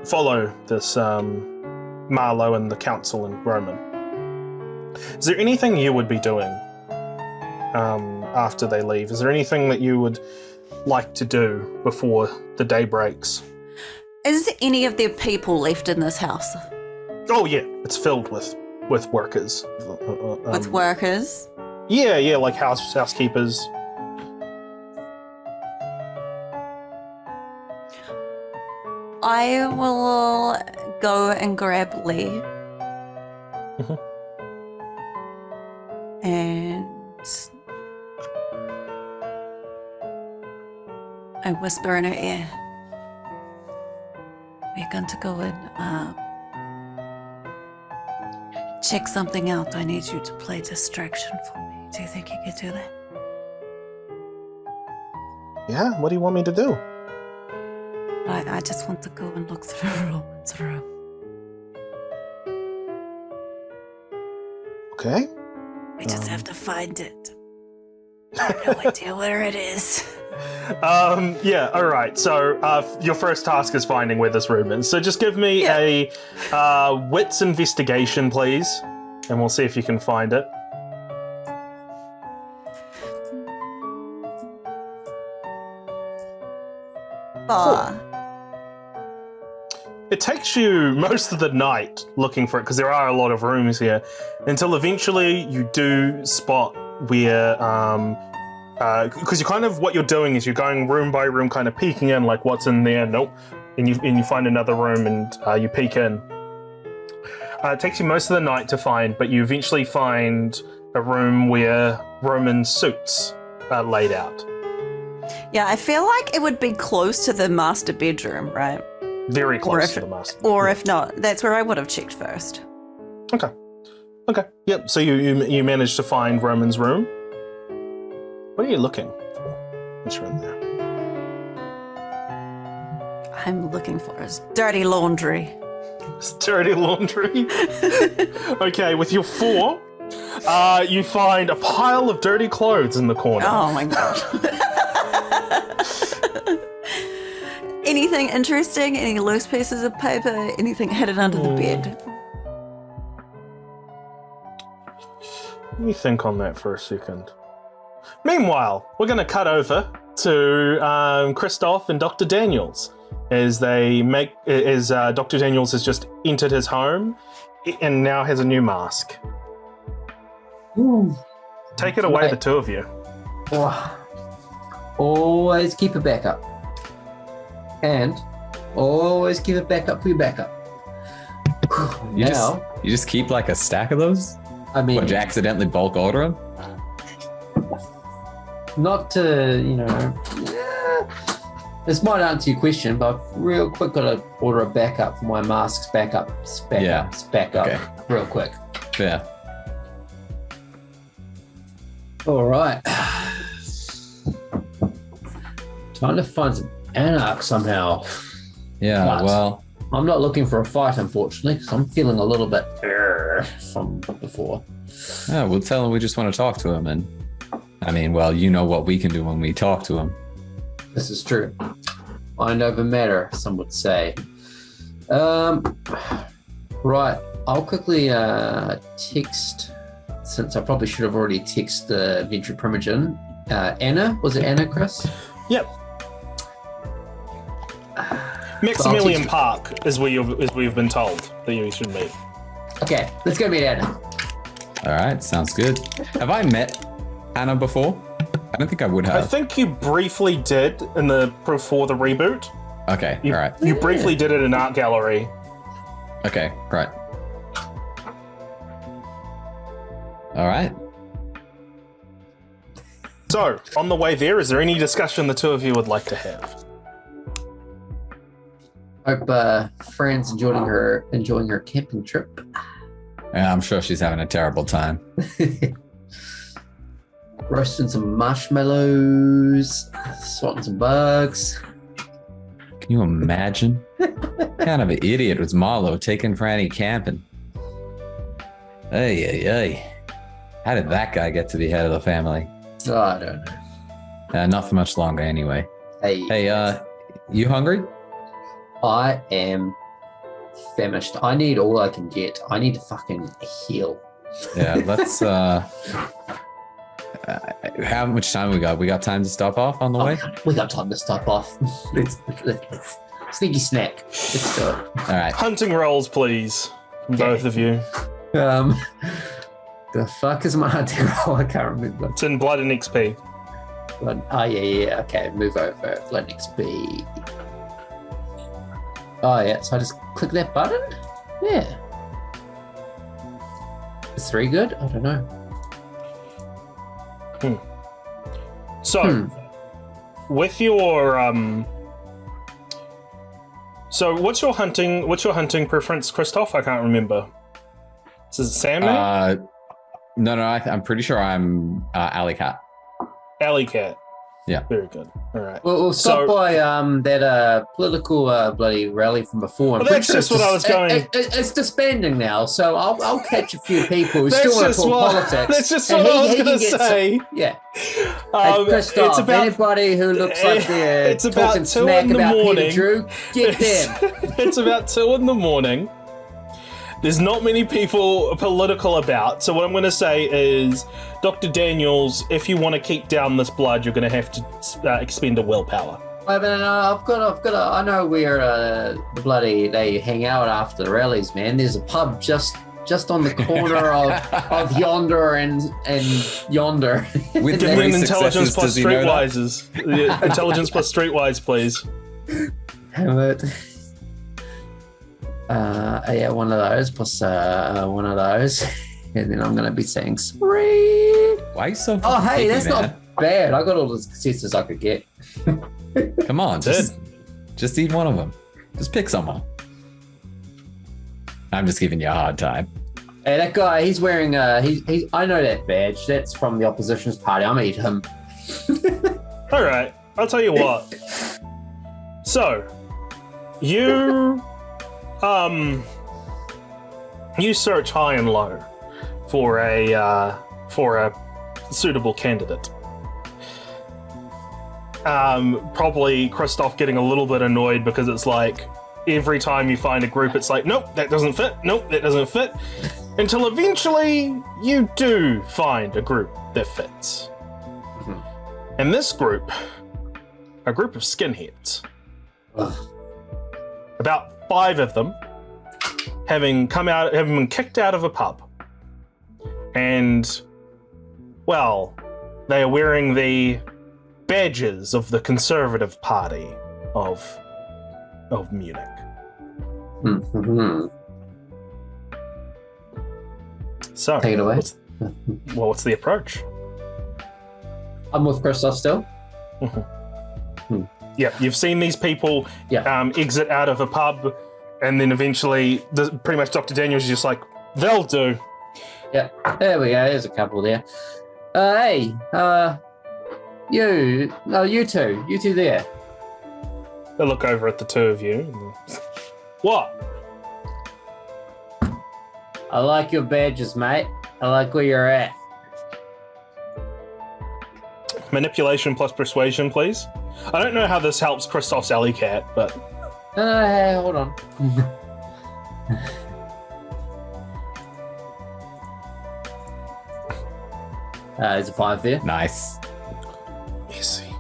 follow this Marlowe and the council and Roman. Is there anything you would be doing after they leave? Is there anything that you would like to do before the day breaks? Is any of their people left in this house? Oh yeah, it's filled with workers. With workers? Yeah, like housekeepers. I will go and grab Lee. Mhm. And I whisper in her ear, "We're going to go and check something out. I need you to play distraction for me. Do you think you could do that?" Yeah, what do you want me to do? I just want to go and look through Roman's room. Okay. We just have to find it. I have no idea where it is. Yeah, alright. So your first task is finding where this room is. So just give me a wits investigation, please. And we'll see if you can find it. Oh. It takes you most of the night looking for it because there are a lot of rooms here until eventually you do spot where, because you kind of, what you're doing is you're going room by room, kind of peeking in, like what's in there, nope, and you find another room and you peek in. It takes you most of the night to find, but you eventually find a room where Roman suits are laid out. Yeah, I feel like it would be close to the master bedroom, right? Very close to the master. Or if not, that's where I would have checked first. Okay. Yep. So you managed to find Roman's room. What are you looking for? Which room there? I'm looking for his dirty laundry. It's dirty laundry. Okay, with your 4, you find a pile of dirty clothes in the corner. Oh my god. Anything interesting? Any loose pieces of paper? Anything hidden under the bed? Let me think on that for a second. Meanwhile, we're going to cut over to Christoph and Dr. Daniels as Dr. Daniels has just entered his home and now has a new mask. Ooh. Take it away, the two of you. Oh. Always keep a backup. And always keep a backup for your backup. You just keep like a stack of those? I mean, Would you accidentally bulk order them? not to, this might answer your question, but I've real quick got to order a backup for my masks. Backup. Okay. Real quick. Yeah. All right. Trying to find some anarch somehow. Yeah, But well, I'm not looking for a fight, unfortunately, because I'm feeling a little bit from before. yeah, we'll tell him we just want to talk to him. And I mean, well, you know what we can do when we talk to him. This is true. Mind over matter, some would say. Right. I'll quickly text, since I probably should have already texted the Venture Primogen. Anna? Was it Anna, Chris? Yep. Maximilian Park is where we've been told that you should meet. Okay, let's go meet Anna. All right, sounds good. Have I met Anna before? I don't think I would have. I think you briefly did before the reboot. Okay, all right. You briefly did it in art gallery. Okay, right. All right. So, on the way there, is there any discussion the two of you would like to have? Hope Fran's enjoying her camping trip. Yeah, I'm sure she's having a terrible time. Roasting some marshmallows, swatting some bugs. Can you imagine? What kind of an idiot was Marlowe taking Franny camping? Hey. How did that guy get to be head of the family? Oh, I don't know. Not for much longer anyway. Hey, You hungry? I am famished. I need all I can get. I need to fucking heal. Yeah, let's how much time we got? We got time to stop off on the way? We got time to stop off. Let's sneaky snack. Let's do it. All right. Hunting rolls, please, from both of you. The fuck is my hunting roll? I can't remember. It's in blood and XP. Yeah. Okay, move over. Blood XP. Oh yeah, so I just click that button? Yeah. Is 3 good? I don't know. So, with your so what's your hunting preference, Christoph? I can't remember. Is it Sandman? No, I'm pretty sure I'm Alley Cat. Alley Cat. Yeah. Very good. All right. We'll stop by that political bloody rally from before. Well, that's just what I was going. It's disbanding now, so I'll catch a few people who still want to talk politics. That's just what I was going to say. Yeah. Christoph, it's about anybody who looks like they're it's about talking 2 smack in the about morning. Peter Drew, get them. It's about 2 in the morning. There's not many people political about, so what I'm going to say is, Dr. Daniels, if you want to keep down this blood, you're going to have to expend a willpower. Wait a minute, I've got I know where they hang out after the rallies, man. There's a pub just on the corner of yonder and yonder. With Give me an intelligence successes, plus does he know that? streetwises. Yeah, intelligence plus streetwise, please. Damn it. Yeah, one of those plus one of those. And then I'm going to be saying, sweet. Why are you so Oh, hey, picky, that's man? not bad. I got all the successes I could get. Come on, just eat one of them. Just pick someone. I'm just giving you a hard time. Hey, that guy, he's wearing he I know that badge. That's from the opposition's party. I'm gonna eat him. All right, I'll tell you what. So, you search high and low for a suitable candidate. Probably Christoph getting a little bit annoyed because it's like every time you find a group, it's like, nope, that doesn't fit. Nope, that doesn't fit. Until eventually you do find a group that fits. Mhm. And this group, a group of skinheads, about 5 of them, having been kicked out of a pub. And, well, they are wearing the badges of the Conservative Party of Munich. Mm-hmm. So, Take it away. what's the approach? I'm with Christoph still. Yeah, you've seen these people Yeah. exit out of a pub, and then eventually, pretty much Dr. Daniels is just like, they'll do. Yeah. There we go. There's a couple there. Hey, you two there. They look over at the two of you. What? I like your badges, mate. I like where you're at. Manipulation plus persuasion, please. I don't know how this helps Christoph's alley cat, but No, hey, hold on. There's a 5 there. Nice. easy.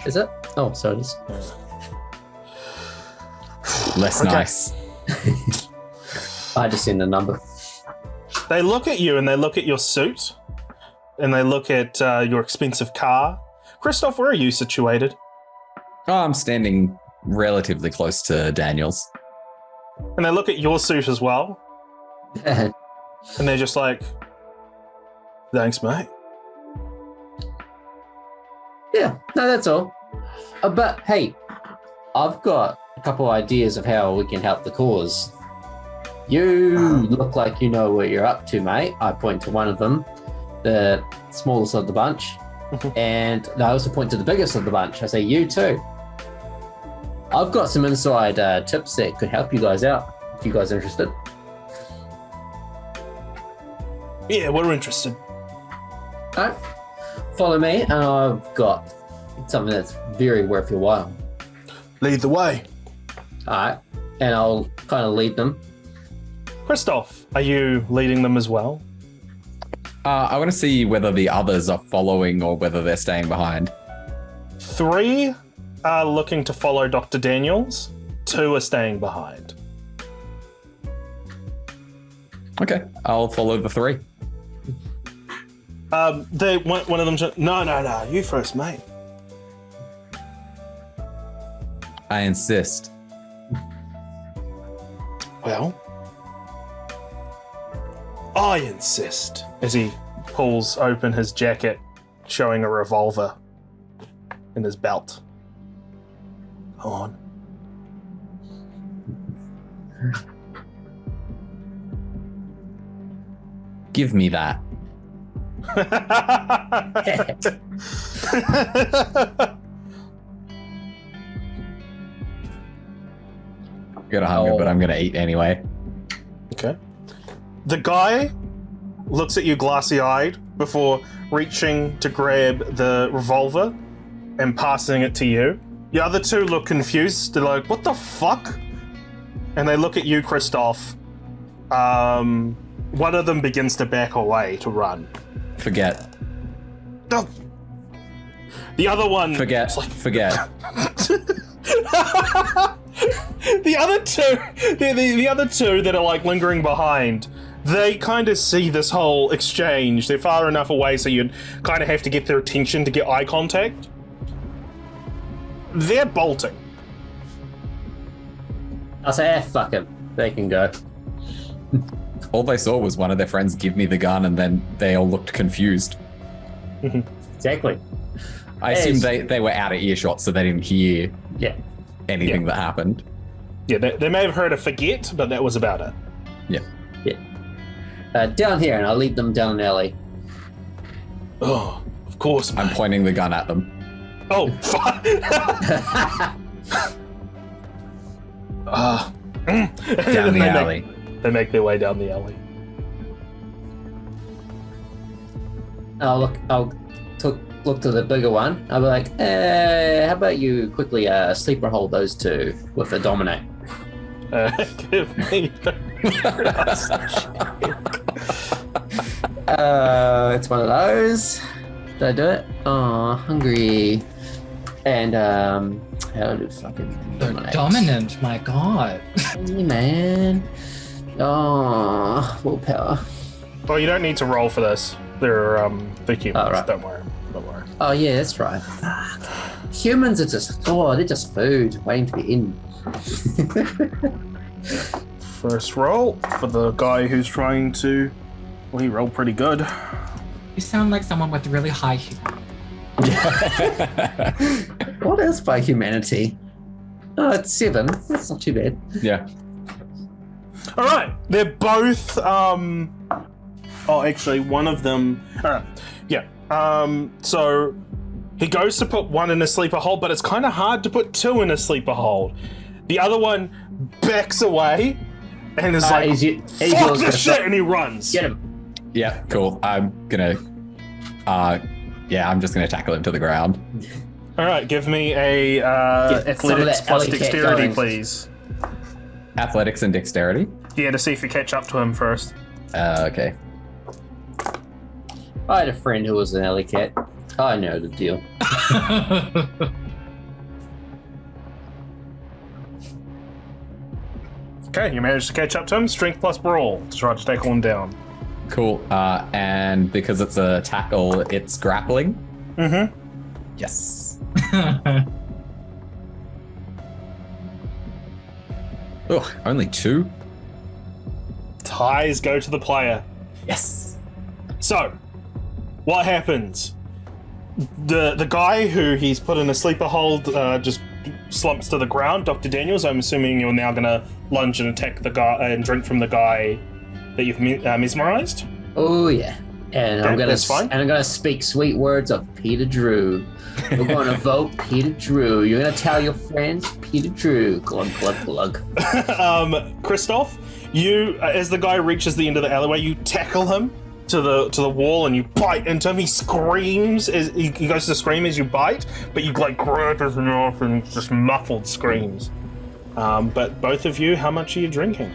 Is it? Oh, so it is. Less Okay. nice. I just seen the number. They look at you and they look at your suit and they look at your expensive car. Christoph, where are you situated? Oh, I'm standing relatively close to Daniels. And they look at your suit as well. And they're just like, thanks, mate. Yeah, no, that's all. But hey, I've got a couple ideas of how we can help the cause. You look like you know what you're up to, mate. I point to one of them, the smallest of the bunch, and I also point to the biggest of the bunch. I say, you too. I've got some inside tips that could help you guys out, if you guys are interested. Yeah, we're interested. All right, follow me, and I've got something that's very worth your while. Lead the way. All right, and I'll kind of lead them. Christoph, are you leading them as well? I want to see whether the others are following or whether they're staying behind. 3 are looking to follow Dr. Daniels. 2 are staying behind. Okay, I'll follow the 3. One of them said, no, you first, mate. I insist. Well, I insist. As he pulls open his jacket, showing a revolver in his belt. Go on. Give me that. Got a hunger, but I'm gonna eat anyway. Okay. The guy looks at you glassy-eyed before reaching to grab the revolver and passing it to you. The other 2 look confused. They're like, what the fuck? And they look at you, Christoph. One of them begins to back away to run. Forget. Oh, The other one... Forget. The other two that are like lingering behind, they kind of see this whole exchange. They're far enough away so you'd kind of have to get their attention to get eye contact. They're bolting. I'll say, fuck him. They can go. All they saw was one of their friends give me the gun, and then they all looked confused. Exactly. I assume they were out of earshot, so they didn't hear anything that happened. Yeah, they may have heard a forget, but that was about it. Yeah. Down here, and I'll lead them down an alley. Oh, of course. I'm mate. pointing the gun at them. Oh, fuck. Down the alley. They make their way down the alley. I'll look to the bigger one. I'll be like, how about you quickly sleeper hold those two with a dominate? Give me. It's one of those. Did I do it? Oh, hungry. And how do fucking dominate? Dominant, my god. Hey, man. Oh, willpower. Well, you don't need to roll for this. They're humans. Oh, right. Don't worry. Oh yeah, that's right. Fuck. Humans are just they're just food waiting to be in. First roll for the guy who's trying to. Well, he rolled pretty good. You sound like someone with really high humor. What else by humanity? Oh, it's 7. That's not too bad. Yeah. All right, they're both. Oh, actually, one of them. All right, yeah. So he goes to put one in a sleeper hold, but it's kind of hard to put two in a sleeper hold. The other one backs away and is like, "Fuck this shit!" and he runs. Get him. Yeah, cool. I'm gonna. I'm just gonna tackle him to the ground. All right, give me a athletics plus dexterity, please. Athletics and dexterity. Yeah, to see if you catch up to him first. Okay. I had a friend who was an alley cat. I know the deal. Okay, you managed to catch up to him. Strength plus brawl to try to tackle him down. Cool. And because it's a tackle, it's grappling. Mm-hmm. Yes. Oh, only 2. Ties go to the player. Yes. So, what happens? The guy who he's put in a sleeper hold just slumps to the ground. Dr. Daniels, I'm assuming you're now going to lunge and attack the guy and drink from the guy that you've mesmerized. Oh yeah, and Okay, that's fine. I'm gonna speak sweet words of Peter Drew. We're gonna vote Peter Drew. You're gonna tell your friends Peter Drew. Glug glug glug. Christoph, you as the guy reaches the end of the alleyway, you tackle him to the wall and you bite into him. He screams as he goes to scream as you bite, but you like grab his mouth and just muffled screams. But both of you, how much are you drinking?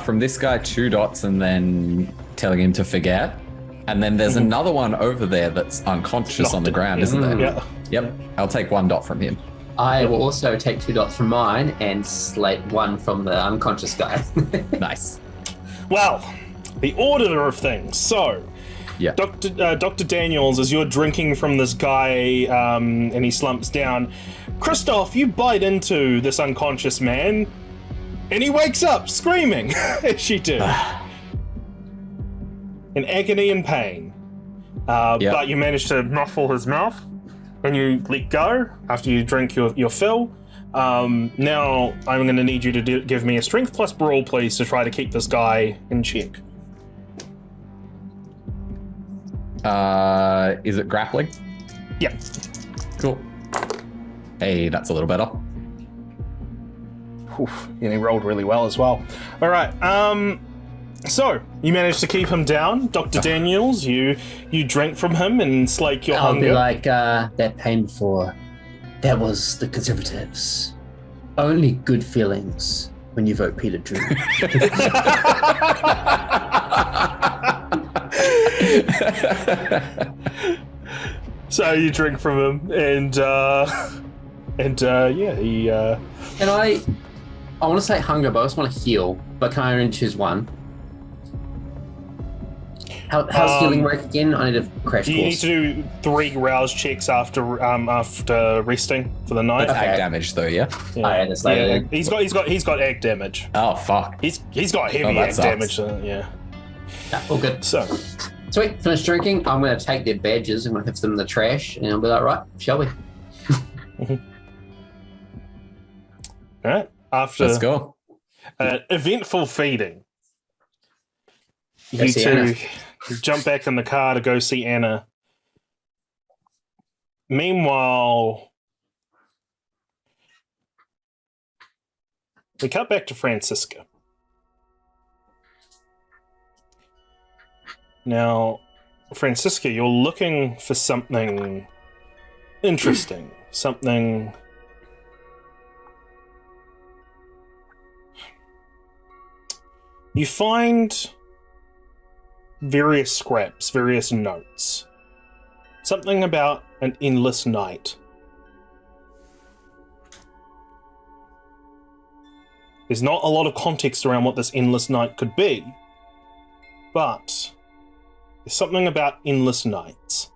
From this guy, 2 dots, and then telling him to forget. And then there's another one over there that's unconscious on the ground, isn't there? Yeah. Yep. I'll take 1 dot from him. I will also take 2 dots from mine and slate 1 from the unconscious guy. Nice. Well, the order of things. So, Yeah. Dr. Daniels, as you're drinking from this guy and he slumps down, Christoph, you bite into this unconscious man and he wakes up screaming as you do. In agony and pain. But you manage to muffle his mouth and you let go after you drink your fill. Now I'm going to need you to give me a strength plus brawl, please, to try to keep this guy in check. Is it grappling? Yeah. Cool. Hey, that's a little better. Oof, and he rolled really well as well. All right. So you managed to keep him down, Dr. Daniels. You drink from him and slake your I'll hunger. be like that pain before. That was the Conservatives. Only good feelings when you vote Peter Drew. So you drink from him, and yeah, he. Can I want to say hunger, but I just want to heal. But can I only choose one? How's healing work again? I need a crash course. You need to do 3 rouse checks after resting for the night. That's ag damage, though. Yeah. Oh, yeah, that's later. Yeah, he's got ag damage. Oh fuck. He's got heavy that ag sucks. damage. Yeah. Yeah, all good. So Sweet. Finish drinking. I'm going to take their badges. I'm going to have them in the trash, and I'll be like, right, shall we? all right. After Let's go. Eventful feeding, Go you see two Anna. jump back in the car to go see Anna. Meanwhile, we cut back to Franziska. Now, Franziska, you're looking for something interesting, something. You find various scraps, various notes. Something about an endless night. There's not a lot of context around what this endless night could be, but there's something about endless nights.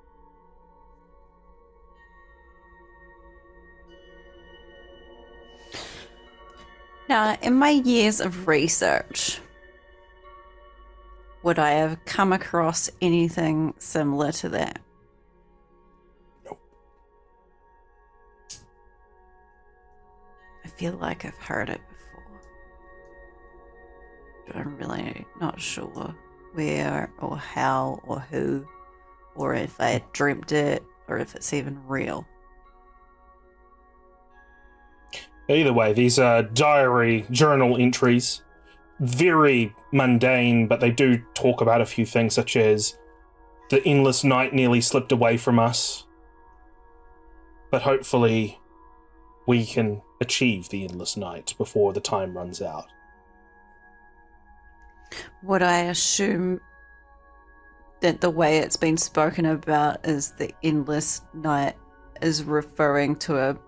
Now, in my years of research, would I have come across anything similar to that? Nope. I feel like I've heard it before, but I'm really not sure where or how or who, or if I had dreamt it or if it's even real. Either way, these are diary journal entries. Very mundane, but they do talk about a few things, such as the endless night nearly slipped away from us. But hopefully we can achieve the endless night before the time runs out. Would I assume that the way it's been spoken about is the endless night is referring to a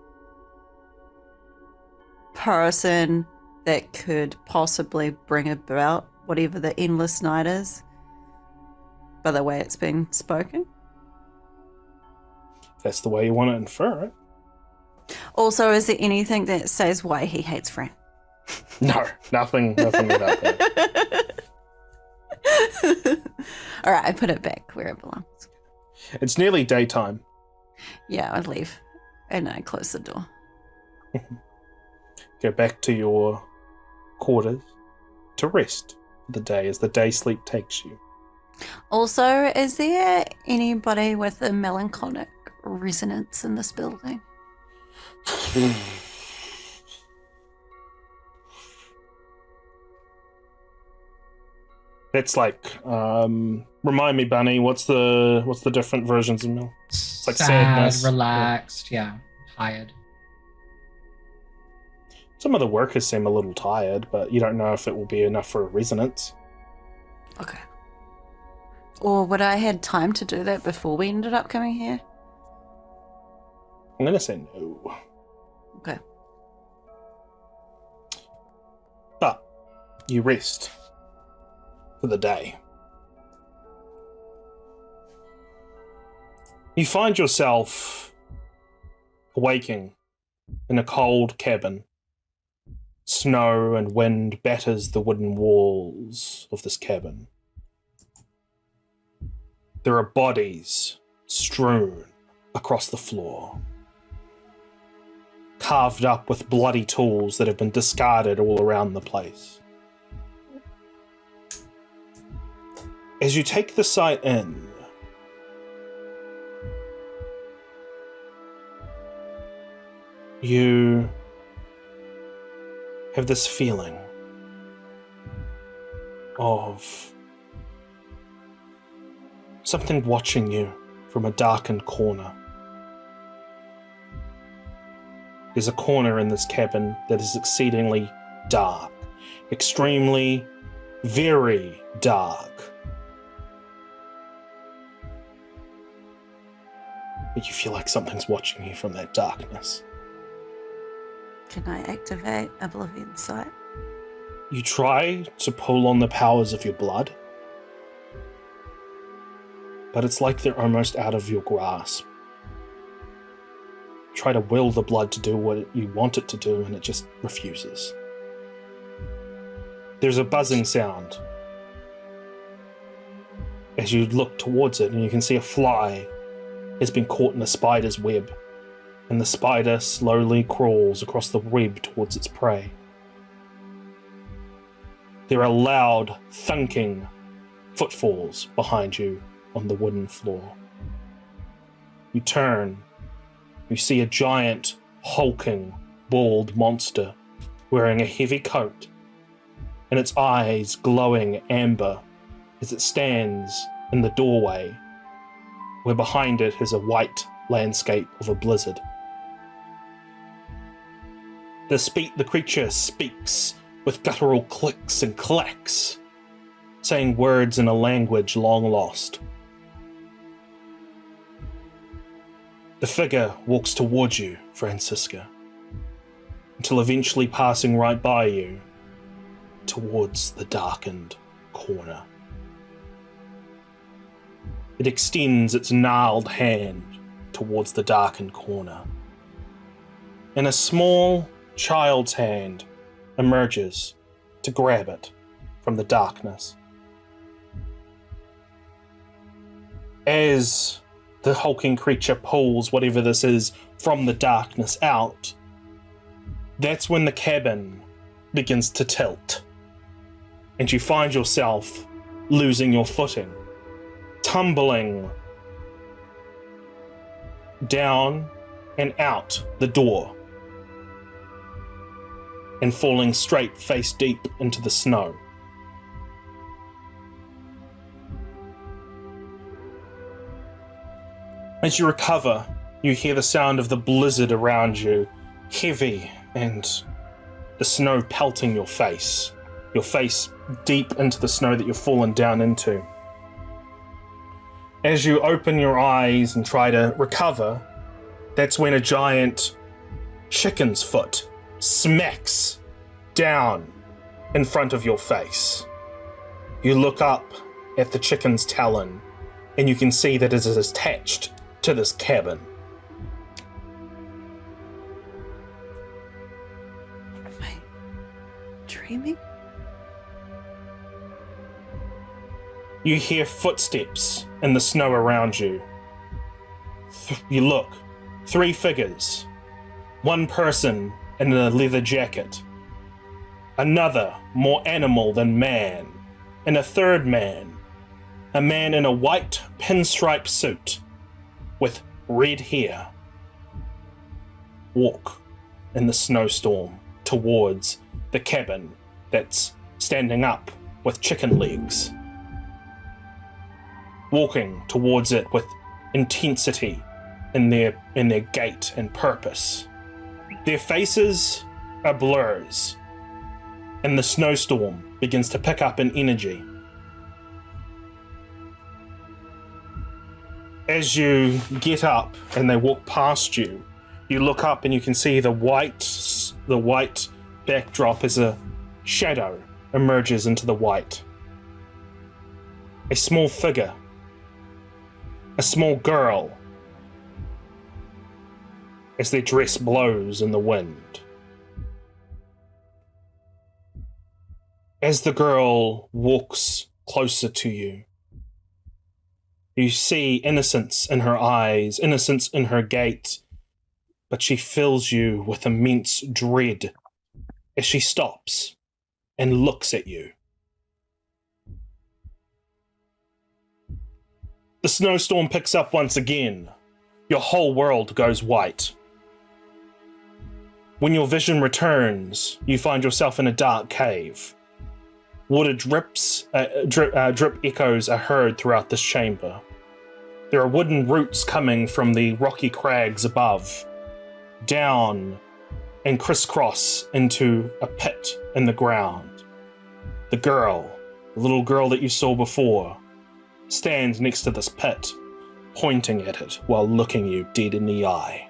person that could possibly bring about whatever the endless night is, by the way it's been spoken? If that's the way you want to infer it. Also, is there anything that says why he hates Fran? No, nothing about that. All right, I put it back where it belongs. It's nearly daytime. Yeah, I leave and I close the door. Go back to your quarters to rest for the day as the day sleep takes you. Also, is there anybody with a melancholic resonance in this building? It's like, remind me, Bunny, what's the different versions of Mel? It's like sad, sadness. relaxed, yeah, tired. Some of the workers seem a little tired, but you don't know if it will be enough for a resonance. Okay. Or would I had time to do that before we ended up coming here? I'm gonna say no. Okay. But you rest for the day. You find yourself awaking in a cold cabin. Snow and wind batters the wooden walls of this cabin. There are bodies strewn across the floor, carved up with bloody tools that have been discarded all around the place. As you take the sight in, you have this feeling of something watching you from a darkened corner. There's a corner in this cabin that is exceedingly dark, extremely, very dark. but you feel like something's watching you from that darkness. Can I activate Oblivion Sight? You try to pull on the powers of your blood, but it's like they're almost out of your grasp. Try to will the blood to do what you want it to do, and it just refuses. There's a buzzing sound as you look towards it, and you can see a fly has been caught in a spider's web, and the spider slowly crawls across the web towards its prey. There are loud, thunking footfalls behind you on the wooden floor. You turn. You see a giant, hulking, bald monster wearing a heavy coat and its eyes glowing amber as it stands in the doorway, where behind it is a white landscape of a blizzard. The creature speaks with guttural clicks and clacks, saying words in a language long lost. The figure walks towards you, Franziska, until eventually passing right by you towards the darkened corner. It extends its gnarled hand towards the darkened corner, and a small child's hand emerges to grab it from the darkness. As the hulking creature pulls whatever this is from the darkness out, that's when the cabin begins to tilt, and you find yourself losing your footing, tumbling down and out the door, and falling straight face deep into the snow. As you recover, you hear the sound of the blizzard around you, heavy, and the snow pelting your face deep into the snow that you've fallen down into. As you open your eyes and try to recover, that's when a giant chicken's foot smacks down in front of your face. You look up at the chicken's talon, and you can see that it is attached to this cabin. Am I dreaming? You hear footsteps in the snow around you. You look. 3 figures. One person in a leather jacket. Another, more animal than man. And a third man. A man in a white pinstripe suit with red hair. Walk in the snowstorm towards the cabin that's standing up with chicken legs. Walking towards it with intensity in their gait and purpose. Their faces are blurs, and the snowstorm begins to pick up in energy. As you get up and they walk past you, you look up and you can see the white backdrop as a shadow emerges into the white. A small figure, a small girl, as their dress blows in the wind. As the girl walks closer to you, you see innocence in her eyes, innocence in her gait, but she fills you with immense dread as she stops and looks at you. The snowstorm picks up once again. Your whole world goes white. When your vision returns, you find yourself in a dark cave. Water drip echoes are heard throughout this chamber. There are wooden roots coming from the rocky crags above, down and crisscross into a pit in the ground. The little girl that you saw before, stands next to this pit, pointing at it while looking you dead in the eye.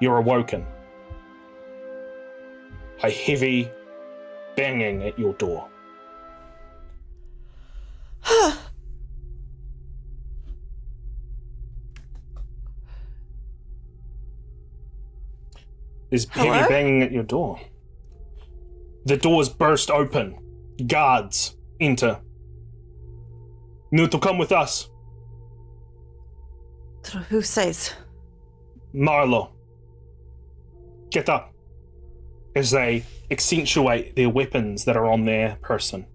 You're awoken. A heavy banging at your door. There's heavy Hello? banging at your door. The doors burst open. Guards enter. Need to come with us. Who says? Marlo. Get up. As they accentuate their weapons that are on their person.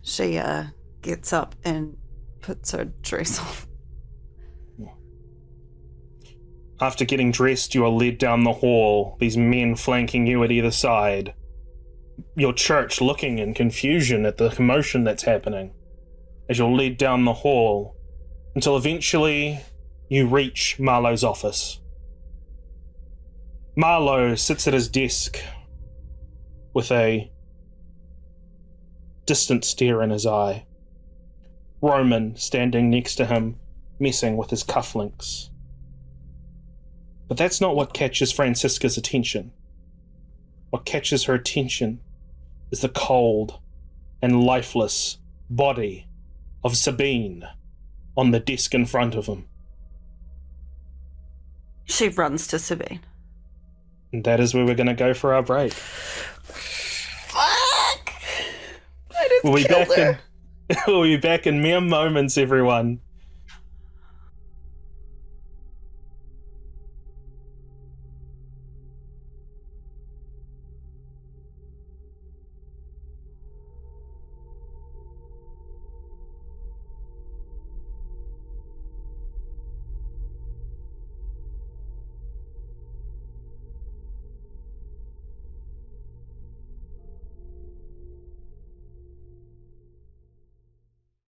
She gets up and puts her dress on. After getting dressed, you are led down the hall, these men flanking you at either side. Your church looking in confusion at the commotion that's happening as you're led down the hall until eventually you reach Marlowe's office. Marlowe sits at his desk with a distant stare in his eye. Roman standing next to him, messing with his cufflinks. But that's not what catches Franziska's attention. What catches her attention is the cold and lifeless body of Sabine on the desk in front of him. She runs to Sabine. And that is where we're going to go for our break. Fuck! I just We'll be killed back her. we'll be back in mere moments, everyone.